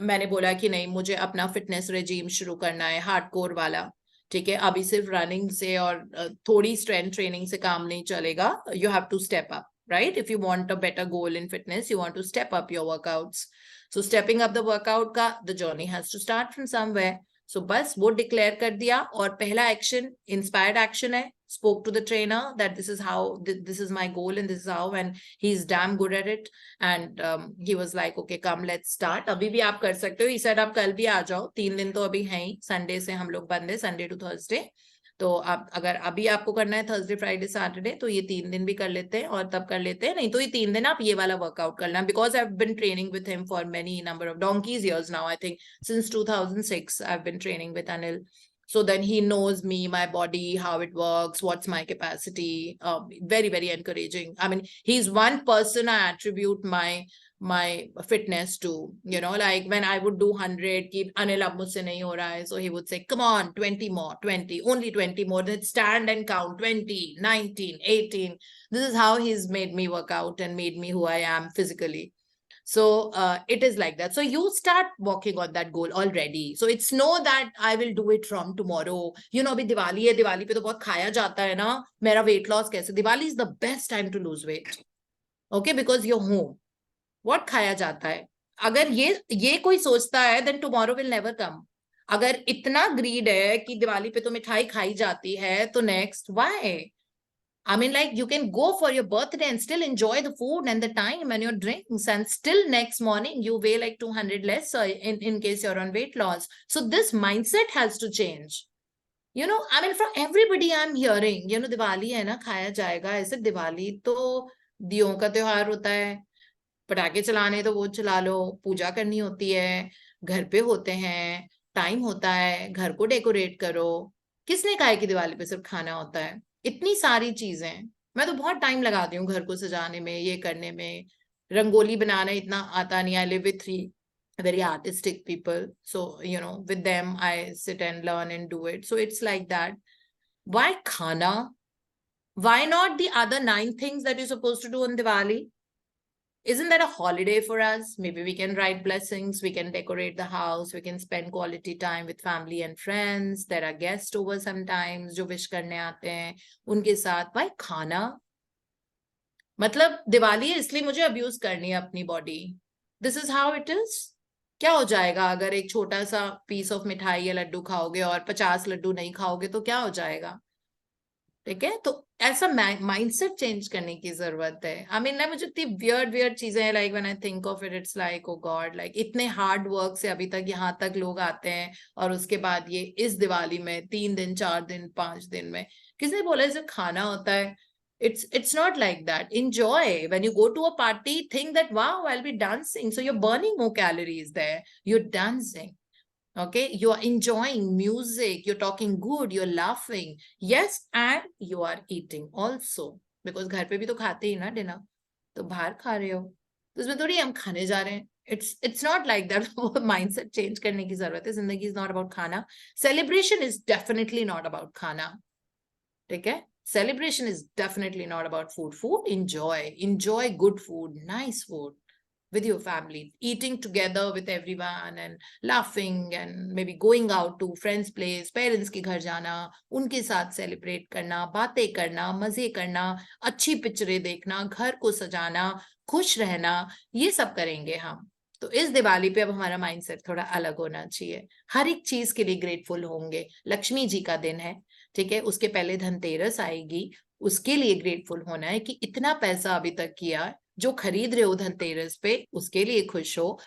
D: मैंने बोला कि नहीं, मुझे अपना फिटनेस रेजीम शुरू करना है हार्डकोर वाला, ठीक है, अभी सिर्फ रनिंग से और थोड़ी स्ट्रेंथ ट्रेनिंग से काम नहीं चलेगा. You have to step up, right? If you want a better goal in fitness, you want to step up your workouts. So stepping up the workout का the journey has to start from somewhere. So बस वो declare कर दिया, और पहला action inspired action है. spoke to the trainer that this is how, this is my goal and this is how, and he's damn good at it. And he was like, okay, come, let's start. अभी भी आप कर सकते हो. He said आप कल भी आ जाओ, 3 दिन तो अभी हैं ही, संडे से हम लोग बंद है, संडे टू थर्सडे. तो आप अगर अभी आपको करना है थर्सडे फ्राइडे सैटरडे, तो ये 3 दिन भी कर लेते हैं और तब कर लेते हैं. नहीं तो ये 3 दिन आप ये वाला वर्कआउट करना, because I have been training with him for many number of donkeys years now. I think since 2006 I've been training with Anil. So then he knows me, my body, how it works, what's my capacity. Very, very encouraging. I mean, he's one person I attribute my fitness to, you know, like when I would do 100, ki Anil ab mujhse nahi ho raha hai, so he would say, come on, 20 more, 20, only 20 more. Then stand and count 20, 19, 18. This is how he's made me work out and made me who I am physically. So it is like that. So you start working on that goal already. So it's no that I will do it from tomorrow. You know, अभी दिवाली है, दिवाली पे तो बहुत खाया जाता है ना. मेरा weight loss कैसे? Diwali is the best time to lose weight. Okay, because you're home. What खाया जाता है? अगर ये कोई सोचता है, then tomorrow will never come. अगर इतना greed है कि दिवाली पे तो मिठाई खाई जाती है, तो next why? I mean, like, you can go for your birthday and still enjoy the food and the time and your drinks, and still next morning you weigh like 200 less in case you're on weight loss. So this mindset has to change. You know, I mean, from everybody I'm hearing, you know, Diwali है ना, खाया जाएगा. ऐसे दिवाली तो दियों का त्योहार होता है, पटाखे चलाने तो वो चला लो, पूजा करनी होती है, घर पे होते हैं, टाइम होता है, घर को डेकोरेट करो. किसने कहा है कि दिवाली पे सिर्फ खाना होता है? इतनी सारी चीजें. मैं तो बहुत टाइम लगाती हूँ घर को सजाने में, ये करने में. रंगोली बनाना इतना आता नहीं. I live with 3 very artistic people, so you know, with them I sit and learn and do it. So it's like that. Why khana? Why not the other 9 things that you're supposed to do on Diwali? Isn't that a holiday for us? Maybe we can write blessings, we can decorate the house, we can spend quality time with family and friends. There are guests over sometimes जो wish करने आते हैं, उनके साथ. Why खाना? मतलब दिवाली है इसलिए मुझे अब्यूज करनी है अपनी body. This is how it is. क्या हो जाएगा अगर एक छोटा सा पीस ऑफ मिठाई या लड्डू खाओगे और 50 लड्डू नहीं खाओगे, तो क्या हो जाएगा? ठीक है, तो ऐसा माइंडसेट चेंज करने की जरूरत है. आई मीन, मुझे इतनी वियर्ड चीजें हैं, like when I think of it, it's like oh God, like इतने हार्ड वर्क से अभी तक यहाँ तक लोग आते हैं, और उसके बाद ये इस दिवाली में 3 दिन 4 दिन 5 दिन में किसने बोला इसे खाना होता है? It's not like that. Enjoy. When you go to a party, think that, wow, I'll be dancing. So you're burning more calories there. You're dancing. Okay, you are enjoying music, you're talking good, you're laughing. Yes, and you are eating also. Because घर पे भी तो खाते ही ना dinner, तो बाहर खा रहे हो, तो इसमें थोड़ी हम खाने जा रहे हैं. It's not like that. Mindset change करने की जरूरत है. जिंदगी is not about खाना. Celebration is definitely not about खाना. ठीक है? Celebration is definitely not about food. Food, enjoy good food, nice food with your family, eating together with everyone and laughing and maybe going out to friends' place, parents के घर जाना, उनके साथ celebrate करना, बातें करना, मजे करना, अच्छी पिक्चरें देखना, घर को सजाना, खुश रहना, ये सब करेंगे हम. तो इस दिवाली पे अब हमारा माइंडसेट थोड़ा अलग होना चाहिए. हर एक चीज के लिए ग्रेटफुल होंगे. लक्ष्मी जी का दिन है, ठीक है, उसके पहले धनतेरस आएगी, उसके लिए ग्रेटफुल होना है कि इतना पैसा अभी तक किया, जो खरीद रहे हो धनतेरस पे उसके लिए खुश हो.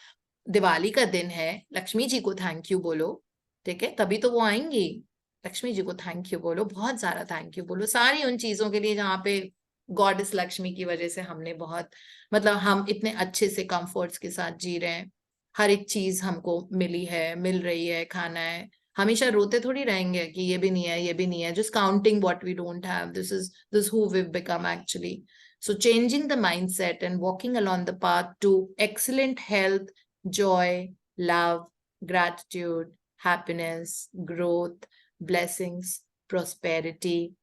D: दिवाली का दिन है, लक्ष्मी जी को थैंक यू बोलो. ठीक है, तभी तो वो आएंगी. लक्ष्मी जी को थैंक यू बोलो, बहुत सारा थैंक यू बोलो, सारी उन चीजों के लिए जहाँ पे गॉडेस लक्ष्मी की वजह से हमने बहुत, मतलब हम इतने अच्छे से कंफर्ट्स के साथ जी रहे हैं. हर एक चीज हमको मिली है, मिल रही है, खाना है. हमेशा रोते थोड़ी रहेंगे कि ये भी नहीं है, ये भी नहीं है. just counting what we don't have. This who we've become actually. So changing the mindset and walking along the path to excellent health, joy, love, gratitude, happiness, growth, blessings, prosperity,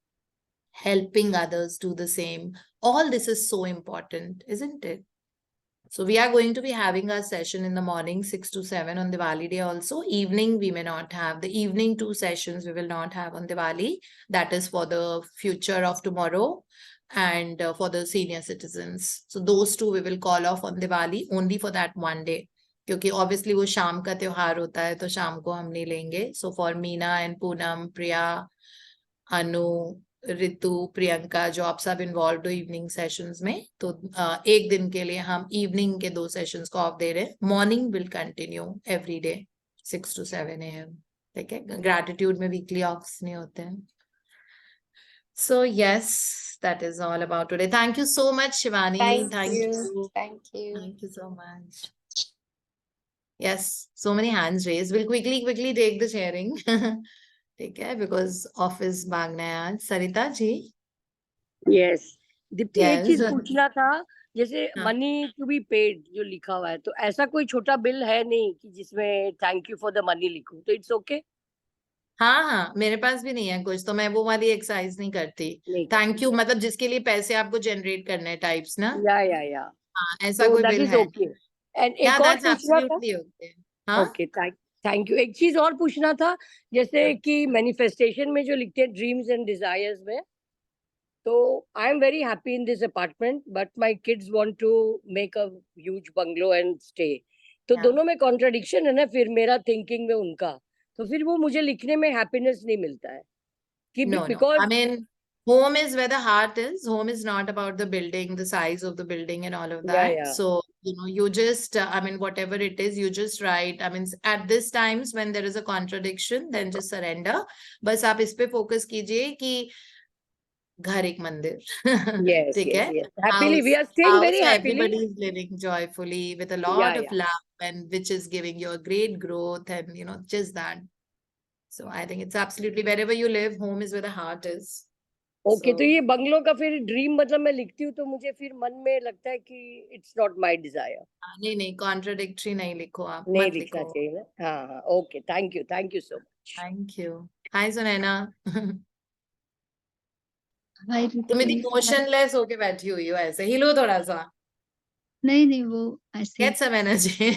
D: helping others do the same. All this is so important, isn't it? So we are going to be having our session in the morning 6 to 7 on Diwali day also. Evening we may not have. The evening 2 sessions we will not have on Diwali. That is for the future of tomorrow and for the senior citizens. So those 2 we will call off on Diwali only for that one day. क्योंकि obviously वो शाम का त्योहार होता है, तो शाम को हम नहीं लेंगे. So for Meena and Poonam, Priya, Anu, Ritu, Priyanka, जो आप सब इन्वॉल्व हो इवनिंग सेशंस में, तो एक दिन के लिए हम इवनिंग के 2 सेशंस को ऑफ दे रहे हैं. Morning will continue every day 6 to 7 AM. ठीक है, ग्रैटिट्यूड में वीकली ऑफ्स नहीं होते हैं. So yes, that is all about today. Thank you so much, Shivani.
G: Thank you.
D: you.
G: Thank you.
D: Thank you so much. Yes, so many hands raised. We'll quickly take the sharing. ठीक है, because office भागना है आज. Sarita ji.
H: Yes Deepti, एक चीज
D: Yes.
H: पूछना था. जैसे
D: हाँ.
H: मनी टू बी पेड जो लिखा हुआ है, तो ऐसा कोई छोटा बिल है नहीं कि जिसमें thank you for the money लिखूं, तो इट्स ओके?
D: हाँ, मेरे पास भी नहीं है कुछ, तो मैं वो वाली एक्सरसाइज नहीं करती.
H: नहीं
D: थैंक यू मतलब जिसके लिए पैसे आपको जनरेट करने टाइप्स ना.
H: या
D: हाँ, ऐसा
H: तो
D: कोई
H: दैट
D: बिल
H: इज
D: है
H: ओके.
D: नहीं.
H: एंड
D: या
H: एक और
D: दैट्स
H: पूछना था.
D: Absolutely okay. हाँ.
H: Okay, thank you. एक चीज और पूछना था. जैसे कि मैनिफेस्टेशन में जो लिखते हैं ड्रीम्स एंड डिजायर्स में, तो I am very happy in this apartment, but my kids want to make a huge bungalow and stay. तो
D: Yeah.
H: दोनों में कॉन्ट्रडिक्शन है ना फिर मेरा थिंकिंग में उनका. तो फिर वो मुझे लिखने में हैप्पीनेस नहीं मिलता है कि
D: No. I
H: because
D: mean, home is where the heart is. Home is not about the building, the size of the building, and all of that.
H: या
D: So, you just, I mean, whatever it is, you just write. I mean, at this times when there is a contradiction, then just surrender. बस आप इस पे focus कीजिए कि घर एक मंदिर.
H: yes
D: ठीक
H: yes
D: है.
H: yes happily we
D: House,
H: are staying very
D: where
H: happily.
D: everybody is living joyfully with a
H: Yeah,
D: lot of
H: yeah.
D: love, and which is giving you a great growth, and just that. So I think it's absolutely wherever you live, home is where the heart is.
H: Okay, तो
D: So
H: ये bungalow का फिर dream मतलब मैं लिखती हूँ तो मुझे फिर मन में लगता है कि इट्स नॉट माय डिजायर.
D: नहीं, कॉन्ट्रडिक्टरी नहीं लिखो, आप
H: नहीं
D: मत
H: लिखना
D: लिखो.
H: चाहिए ना. हाँ हाँ, okay, thank you so much.
D: Thank you. Hi Sunaina.
I: Hi
D: तुम
I: रिद्धि.
D: इतनी मोशनलेस होके बैठी हुई हो, ऐसे हिलो थोड़ा सा.
I: नहीं नहीं, वो ऐसे
D: गेट सम एनर्जी.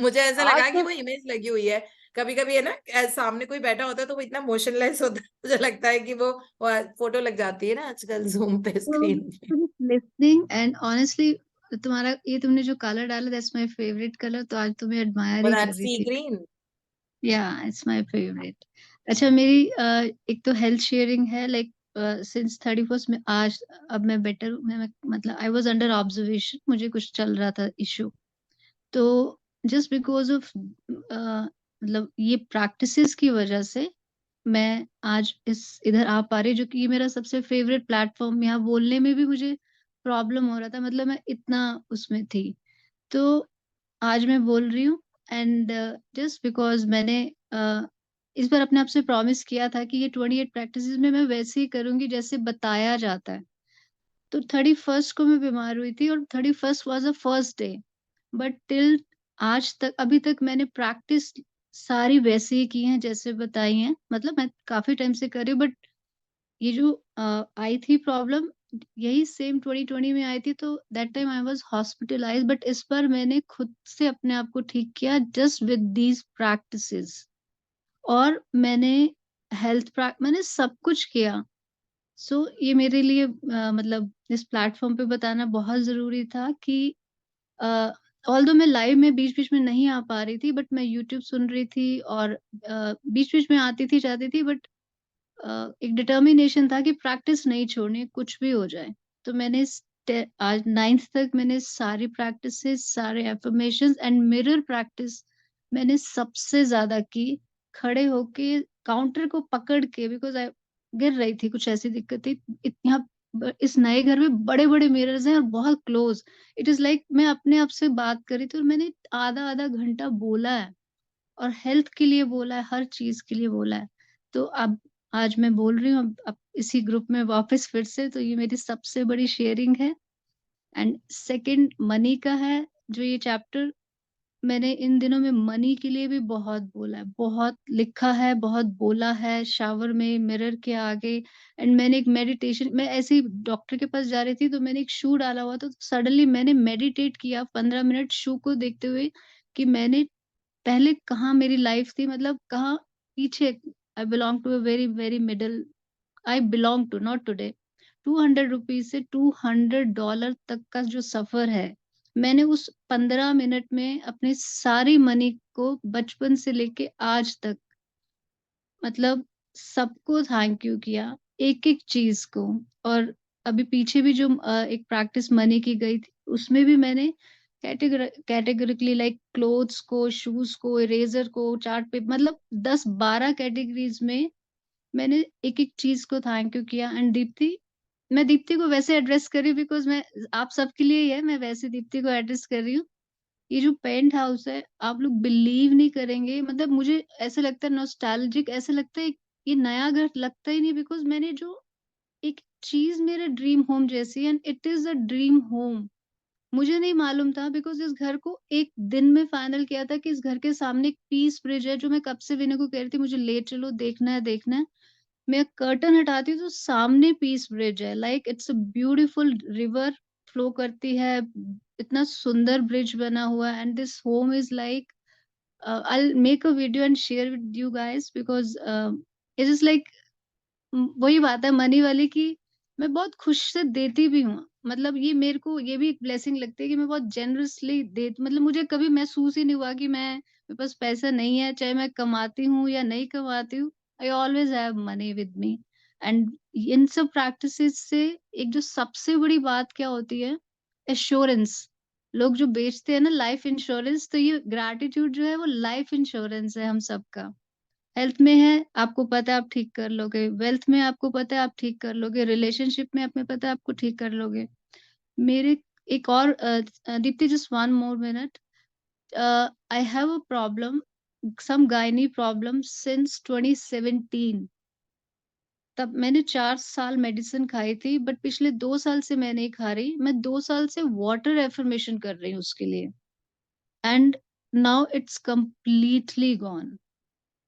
D: मुझे ऐसा
H: आज
D: लगा कि
H: तो
D: वो इमेज लगी हुई है. कभी कभी है ना, सामने कोई बैठा होता है तो वो इतना मोशनलेस होता है, मुझे लगता है कि वो फोटो लग जाती है ना आजकल जूम पे स्क्रीन पे.
I: लिसनिंग एंड ऑनेस्टली तुम्हारा ये तुमने जो कलर डाला दैट्स माय फेवरेट कलर, तो आज तुम्हें एडमायर
D: और
I: ही कर
D: दैट
I: रही
D: सी
I: थी.
D: ग्रीन.
I: या इट्स माय फेवरेट. अच्छा, मेरी एक तो हेल्थ शेयरिंग है. लाइक सिंस 31st में आज अब मैं बेटर हूँ. मैं मतलब आई वाज अंडर ऑब्जर्वेशन, मुझे कुछ चल रहा था इशू. तो जस्ट बिकॉज ऑफ मतलब ये प्रैक्टिसेस की वजह से मैं आज इधर आ पा रही, जो कि ये मेरा सबसे फेवरेट प्लेटफॉर्म. यहाँ बोलने में भी मुझे प्रॉब्लम हो रहा था, मतलब मैं इतना उसमें थी. तो आज मैं बोल रही हूँ. एंड जस्ट बिकॉज मैंने इस बार अपने आप से प्रॉमिस किया था कि ये 28 प्रैक्टिसेस में मैं वैसे ही करूंगी जैसे बताया जाता है. तो 31st को मैं बीमार हुई थी और 31st was the first day. But till आज तक अभी तक मैंने प्रैक्टिस सारी वैसे ही की हैं जैसे बताई हैं. मतलब मैं काफी टाइम से कर रही हूँ, बट ये जो आई थी प्रॉब्लम, यही सेम 2020 में आई थी. तो that time I was hospitalised, but इस बार मैंने खुद से अपने आप को ठीक किया जस्ट विद दीज प्रैक्टिसेस. और मैंने मैंने सब कुछ किया. सो ये मेरे लिए मतलब इस प्लेटफॉर्म पे बताना बहुत जरूरी था कि ऑल्दो मैं लाइव में बीच-बीच में नहीं आ पा रही थी, बट मैं यूट्यूब सुन रही थी और बीच-बीच में आती थी, जाती थी. बट एक डिटर्मिनेशन था कि प्रैक्टिस नहीं छोड़नी, कुछ भी हो जाए. तो मैंने आज 9th तक मैंने सारी प्रैक्टिसेस, सारे एफर्मेशंस एंड मिरर प्रैक्टिस मैंने सबसे ज्यादा की. खड़े होके काउंटर को पकड़ के, बिकॉज आई गिर रही थी, कुछ ऐसी दिक्कत थी. यहाँ इस नए घर में बड़े-बड़े मिरर्स हैं और बहुत क्लोज. इट इज लाइक मैं अपने आप से बात करी थी और मैंने आधा आधा घंटा बोला है और हेल्थ के लिए बोला है, हर चीज के लिए बोला है. तो अब आज मैं बोल रही हूँ अब इसी ग्रुप में वापस फिर से. तो ये मेरी सबसे बड़ी शेयरिंग है. एंड सेकंड मनी का है, जो ये चैप्टर मैंने इन दिनों में मनी के लिए भी बहुत बोला है, बहुत लिखा है, बहुत बोला है, शावर में, मिरर के आगे. एंड मैंने एक मेडिटेशन, मैं ऐसे ही डॉक्टर के पास जा रही थी तो मैंने एक शू डाला हुआ था, तो सडनली मैंने मेडिटेट किया 15 मिनट शू को देखते हुए कि मैंने पहले कहाँ मेरी लाइफ थी, मतलब कहाँ पीछे. I belong to a very very middle, I belong to, not today. 200 rupees से $200 तक का जो सफर है, मैंने उस 15 मिनट में अपनी सारी मनी को बचपन से लेके आज तक, मतलब सबको थैंक यू किया. एक एक चीज को। और अभी पीछे भी जो एक प्रैक्टिस मनी की गई थी, उसमें भी मैंने कैटेगरिकली लाइक क्लोथ्स को, शूज को, इरेजर को, चार्ट पेपर, मतलब 10-12 कैटेगरीज में मैंने एक एक चीज को थैंक यू किया। एंड दीप्ति, मैं दीप्ति को वैसे एड्रेस कर रही हूँ बिकॉज मैं आप सबके लिए ही है, मैं वैसे दीप्ति को एड्रेस कर रही हूँ। ये जो पेंट हाउस है, आप लोग बिलीव नहीं करेंगे, मतलब मुझे ऐसा लगता है नॉस्टैल्जिक, ऐसा लगता है ये नया घर लगता ही नहीं, बिकॉज मैंने जो एक चीज मेरा ड्रीम होम जैसी, and it is a dream home. मुझे नहीं मालूम था बिकॉज इस घर को एक दिन में फाइनल किया था कि इस घर के सामने एक पीस ब्रिज है, जो मैं कब से विनय को कह रही थी मुझे ले चलो, देखना है देखना है। मैं कर्टन हटाती हूँ तो सामने पीस ब्रिज है, like it's a beautiful river flow करती है, इतना सुंदर ब्रिज बना हुआ है। And this home is like, I'll make a video and share with you guys because it is like, वही बात है मनी वाली की, मैं बहुत खुश से देती भी हूँ। मतलब ये मेरे को ये भी एक ब्लेसिंग लगती है कि मैं बहुत जेनरसली दे, मतलब मुझे कभी महसूस ही नहीं हुआ कि मैं मेरे पास पैसा नहीं है, चाहे मैं कमाती हूँ या नहीं कमाती हूँ, I always have money with me. And in सब प्रैक्टिसेस से एक जो सबसे बड़ी बात क्या होती है, एश्योरेंस। लोग जो बेचते हैं ना लाइफ इंश्योरेंस, तो ये ग्रैटिट्यूड जो है वो लाइफ इंश्योरेंस है हम सबका। हेल्थ में है, आपको पता है आप ठीक कर लोगे, वेल्थ में आपको पता है आप ठीक कर लोगे, रिलेशनशिप में आपको पता है आपको ठीक कर लोगे। मेरे एक और Deepti, just 1 more minute, I have a problem, some gynae problem since 2017। तब मैंने 4 साल मेडिसिन खाई थी, बट पिछले 2 साल से मैं नहीं खा रही, मैं 2 साल से वाटर एफर्मेशन कर रही हूँ उसके लिए। And now it's completely gone.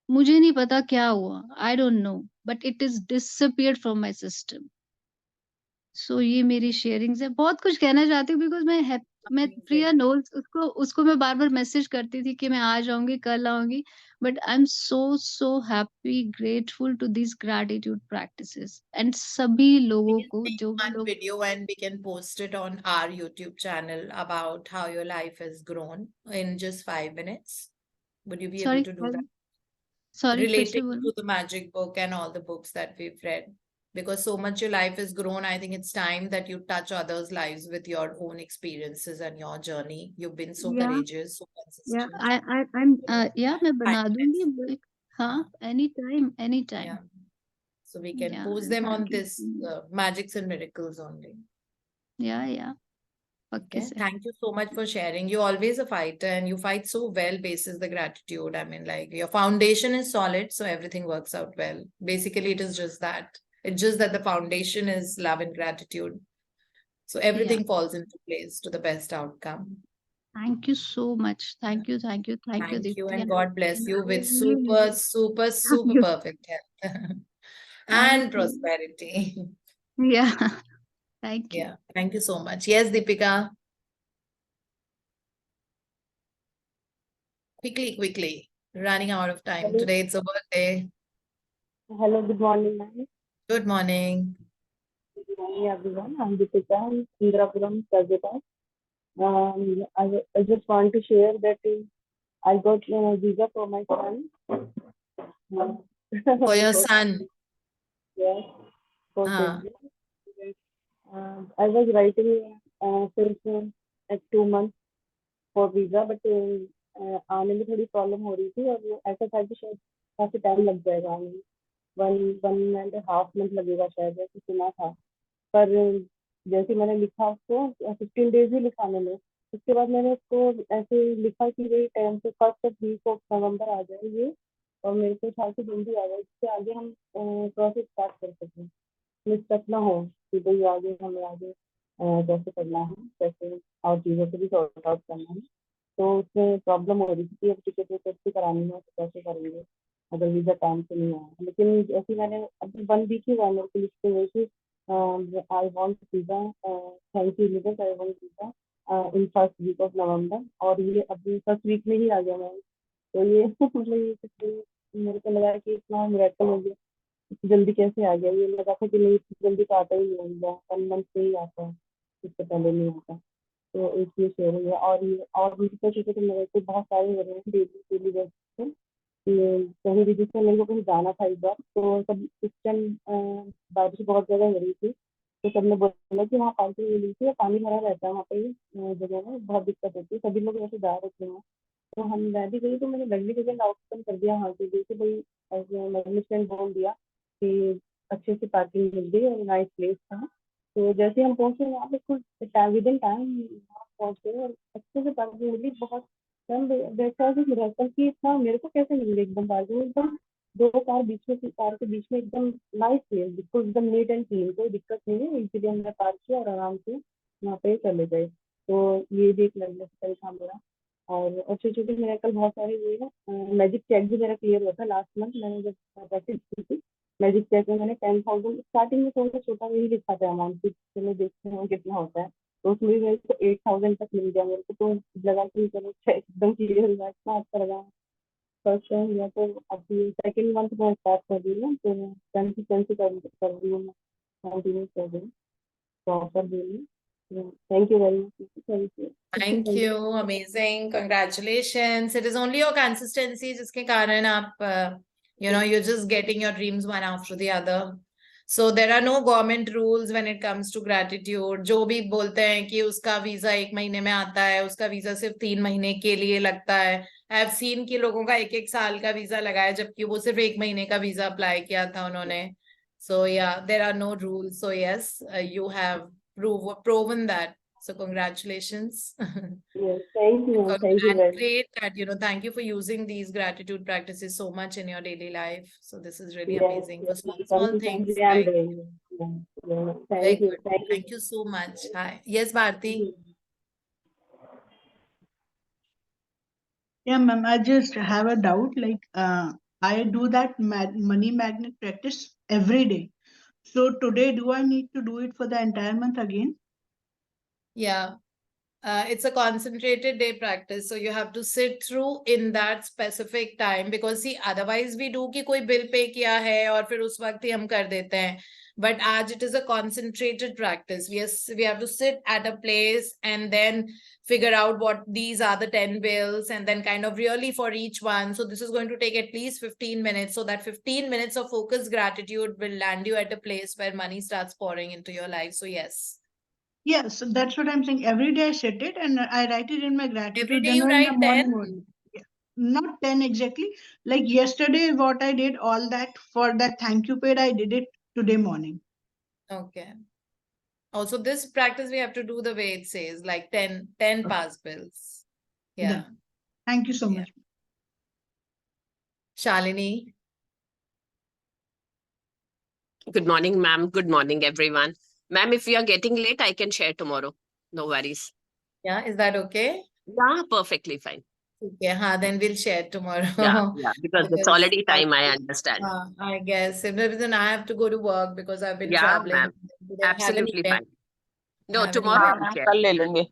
I: मुझे नहीं पता क्या हुआ, I don't know, but it is disappeared from my system. So ये मेरी शेयरिंग्स है, बहुत कुछ कहना चाहती हूँ बिकॉज मैं प्रिया
D: Amazing.
I: नोल्स, उसको उसको मैं बार बार मैसेज करती थी कि मैं आ जाऊंगी, कल आऊंगी, but I am so happy, grateful to this gratitude practices. And सभी
D: We
I: लोगों
D: can
I: को
D: take
I: जो भी
D: one
I: लोग,
D: video and we can post it on our YouTube channel about how your life has grown in just 5 minutes. Would you be able
I: sorry
D: to do that?
I: Sorry फिर से
D: Relating
I: बोलो।
D: to the magic book and all the books that we've read. Because so much your life has grown, I think it's time that you touch others' lives with your own experiences and your journey. You've been so
I: या
D: courageous, so
I: या
D: consistent.
I: I'm या मैं
D: Five
I: बना दूंगी,
D: minutes.
I: हाँ, any time any
D: Yeah.
I: Time.
D: So we can
I: या
D: post them on
I: thank
D: this
I: you.
D: magics and miracles only.
I: या पक्के
D: Okay.
I: से।
D: Thank you so much for sharing. You're always a fighter and you fight so well basis the gratitude. I mean, like your foundation is solid, so everything works out well. Basically, it is just that. It's just that the foundation is love and gratitude. So
I: या
D: everything falls into place to the best outcome.
I: Thank you so much, thank you thank you thank you
D: Thank you
I: Deepti.
D: and God bless you with
I: thank
D: super, super, super
I: you
D: perfect health
I: thank
D: and
I: you
D: prosperity.
I: या thank you.
D: Yeah. Thank you so much. Yes, Deepika. Quickly, quickly. Running out of time.
J: Hello,
D: Today it's a birthday.
J: hello, good morning, ma'am.
D: Good morning.
J: Good morning, everyone. I'm Deepika. I'm Indrapuram, Kolkata. I just want to share that I got a visa for my son. Uh,
D: For your
J: for
D: son.
J: yes, for
D: Ah,
J: February. I was writing since at 2 months for visa, but आने में थोड़ी problem हो रही थी और वो ऐसा था कि शायद काफी टाइम लग जाएगा आने में, 1.5 month लगेगा शायद, ऐसे सुना था। पर जैसे मैंने लिखा उसको 15 days ही लिखा मैंने। उसके बाद मैंने उसको ऐसे लिखा कि वही टाइम से फर्स्ट वीक ऑफ नवंबर आ जाए ये, और मेरे को ख्याल से जल्दी आ जाए, इससे आगे हम प्रोसेस स्टार्ट कर सकें, मिस्टेक ना हो कि भाई आगे हमें आगे कैसे करना है, कैसे और चीज़ों को भी सॉर्ट आउट करना है। तो उसमें प्रॉब्लम हो रही थी कि अब टिकट विकेट भी करानी है तो कैसे करेंगे अगर वीज़ा टाइम से नहीं आया। लेकिन जैसे मैंने अभी 1 week ही हुआ मेरे को लिखते हुए कि I want visa, thank you leader, I want visa in first week of November, और ये अभी फर्स्ट वीक में ही आ गया मैम। तो ये मतलब ये कुछ मेरे को लगा कि इतना मिरेकल हो गया, इतनी जल्दी कैसे आ गया। ये लगा था कि नहीं इतनी जल्दी तो आता ही नहीं होगा, 1 month से ही आता है, इससे पहले नहीं आता। तो एक ये शेयर है, और ये और भी छोटे छोटे मेरे को बहुत सारे हो रहे हैं डेली डेली बेसिस पे। कि कहीं भी, जिससे मेरे को कहीं जाना था एक बार, तो सब उस टाइम बारिश बहुत ज़्यादा हो रही थी, तो सबने बोला कि वहाँ पार्किंग ले लीजिए, पानी भरा रहता है वहाँ पे, जगह में बहुत दिक्कत होती है, सभी लोग ऐसे जा रहे थे वहाँ। तो मैं भी गई, तो मैंने मैग्निफिकेंट आउटकम कर दिया वहाँ पे, जैसे भाई मैनेजमेंट बोल दिया कि अच्छे से पार्किंग मिल गई और नाइस प्लेस था। तो जैसे हम पहुंचे वहाँ पे, कुछ विद इन टाइम वहाँ पहुंच गए और अच्छे से पार्किंग मिली। बहुत मैम वैसा भी मिराकल कि इतना मेरे को कैसे मिल गई एकदम पार्किंग, एकदम दो कार बीच में, कार के बीच में, एकदम नाइस प्लेस, बिल्कुल एकदम नीट एंड क्लीन, कोई दिक्कत नहीं है। इजीली हमने पार्क किया और आराम से वहाँ पे चले गए। तो ये भी एक मैजिक था मेरा। और छोटे छोटे मेरेकल बहुत सारे हुए हैं। मैजिक चेक भी मेरा क्लियर हुआ था लास्ट मंथ, मैंने जब प्रैक्टिस की थी। मैजिक चेक में मैंने 10,000 स्टार्टिंग में थोड़ा छोटा ही लिखा था अमाउंट, फिर चलो देखते हैं कितना होता है। तो उसमें भी मेरे को 8,000 तक मिल गया मेरे को, तो लगा कि चलो एकदम क्लियर हुआ, इतना अच्छा लगा। फर्स्ट टाइम हुआ, तो अभी सेकंड मंथ में स्टार्ट कर रही हूँ, तो कंसिस्टेंसी कर रही हूँ मैं, कंटिन्यू कर रही हूँ प्रॉपर वे में। Thank you very much.
D: Thank you. Amazing. Congratulations. It is only your consistency जिसके कारण आप you're just getting your dreams one after the other. So there are no government rules when it comes to gratitude. जो भी बोलते हैं कि उसका visa 1 महीने में आता है, उसका वीजा सिर्फ 3 महीने के लिए लगता है। आई हैव सीन कि लोगों का 1-1 साल का वीजा लगा है, जबकि वो सिर्फ 1 महीने का वीजा अप्लाई किया था उन्होंने। So yeah, there are no rules. So yes, you have proven that. So congratulations.
J: Yes, thank you. Thank you
D: And
J: very much.
D: great that, thank you for using these gratitude practices so much in your daily life. So this is really
J: Yes,
D: amazing for
J: yes.
D: small things,
J: Consistently I'm
D: right?
J: doing it. Yeah, yeah.
D: Very
J: Thank you.
D: good.
J: Thank you.
D: Thank you so much. Hi. Yes, Bharti.
K: Yeah, ma'am, I just have a doubt. Like, I do that money magnet practice every day. So today, do I need to do it for the entire month again?
D: Yeah. It's a concentrated day practice, so you have to sit through in that specific time, because see, otherwise we do कि कोई bill pay किया है और फिर उस वक्त ही हम कर देते हैं. But आज it is a concentrated practice. We have to sit at a place and then figure out what these are the 10 bills, and then kind of really for each one. So this is going to take at least 15 minutes. So that 15 minutes of focused gratitude will land you at a place where money starts pouring into your life. So yes.
K: Yes, so that's what I'm saying. Every day I set it and I write it in my gratitude
D: Every day you
K: journal in the
D: write 10?
K: morning only. Yeah. Not 10 exactly. Like yesterday, what I did, all that for that thank you paid, I did it today morning.
D: Okay. Also, this practice we have to do the way it says, like 10 past bills. Yeah.
K: Done. Thank you so much.
D: Shalini.
L: Good morning, ma'am. Good morning, everyone. Ma'am, if we are getting late, I can share tomorrow. No worries.
D: Yeah, is that okay?
L: Yeah, perfectly fine.
D: Okay, then we'll share tomorrow.
L: Yeah, because it's already time, I understand.
D: I guess. If reason I have to go to work because I've been
L: Yeah,
D: traveling.
L: ma'am. Absolutely fine. No,
D: Have an
L: tomorrow
D: event.
L: I'll share.
E: कल ले लेंगे.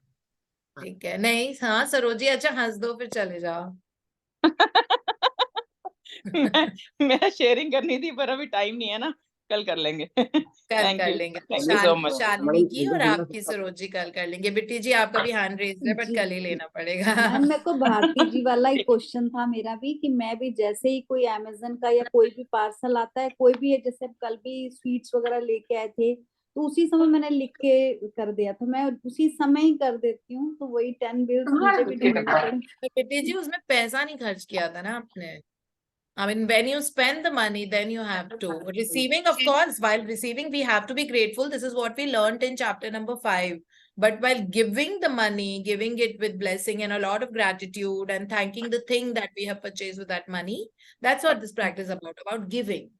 D: ठीक है. नहीं, हाँ, सरोजी, अच्छा हंस दो फिर चले जाओ.
E: मैं शेयरिंग करनी थी पर अभी टाइम नहीं है ना, कल कर लेंगे.
D: कल
E: Thank
D: कर
E: you.
D: लेंगे.
E: Thank you so much.
D: Shalini की और आपकी सरोजी कल कर लेंगे. बिट्टी जी आपका भी हैंड रेज है, बट
A: जी।
D: कल ही लेना पड़ेगा.
A: मैम मेरे को भारती जी वाला ही क्वेश्चन था मेरा भी, कि मैं भी जैसे ही कोई अमेजन का या कोई भी पार्सल आता है, कोई भी है, जैसे कल भी स्वीट्स वगैरह लेके आए थे, तो उसी समय मैंने लिख के कर दिया था, मैं उसी समय ही कर देती हूँ, तो वही 10 बिल्स मुझे भी ढूंढना पड़े.
D: बिट्टी जी उसमें पैसा नहीं खर्च किया था ना आपने. I mean, when you spend the money, then you have to. Receiving, of course, while receiving, we have to be grateful. This is what we learned in chapter number 5. But while giving the money, giving it with blessing and a lot of gratitude and thanking the thing that we have purchased with that money, that's what this practice is about giving.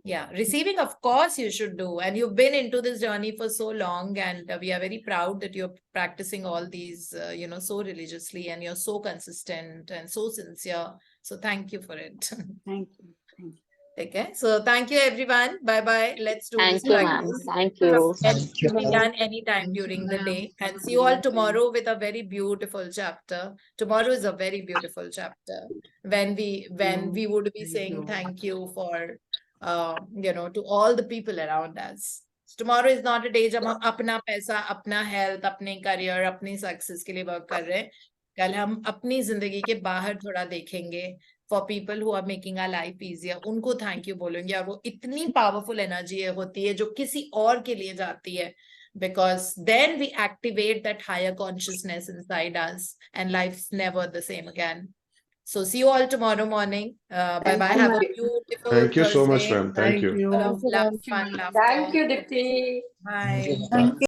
D: Yeah, receiving, of course, you should do. And you've been into this journey for so long, and we are very proud that you're practicing all these, so religiously, and you're so consistent and so sincere. So thank you for it.
A: Thank you. Thank you.
D: Okay, so thank you, everyone. Bye-bye. Let's do this
L: Thank you, ma'am.
D: practice.
L: Thank you.
D: It can be done anytime during the day. And see you all tomorrow with a very beautiful chapter. Tomorrow is a very beautiful chapter when we would be saying thank you for to all the people around us. So tomorrow is not a day जब हम अपना पैसा, अपना health, अपने career, अपनी success के लिए work कर रहे हैं. कल हम अपनी जिंदगी के बाहर थोड़ा देखेंगे, for people who are making our life easier, उनको थैंक यू बोलेंगे, और वो इतनी पावरफुल एनर्जी होती है जो किसी और के लिए जाती है, because then we activate that higher consciousness inside us and life's never the same again. So see you all tomorrow morning. Bye bye.
A: you,
D: Have a
A: ma'am.
D: beautiful
M: Thank you so much,
D: Thursday.
M: ma'am. Thank
B: Thank
M: you.
B: you.
D: Full of love,
C: Thank you,
D: fun,
C: ma'am.
D: laughter.
C: Thank you, Dipti.
D: Bye.
A: Thank you.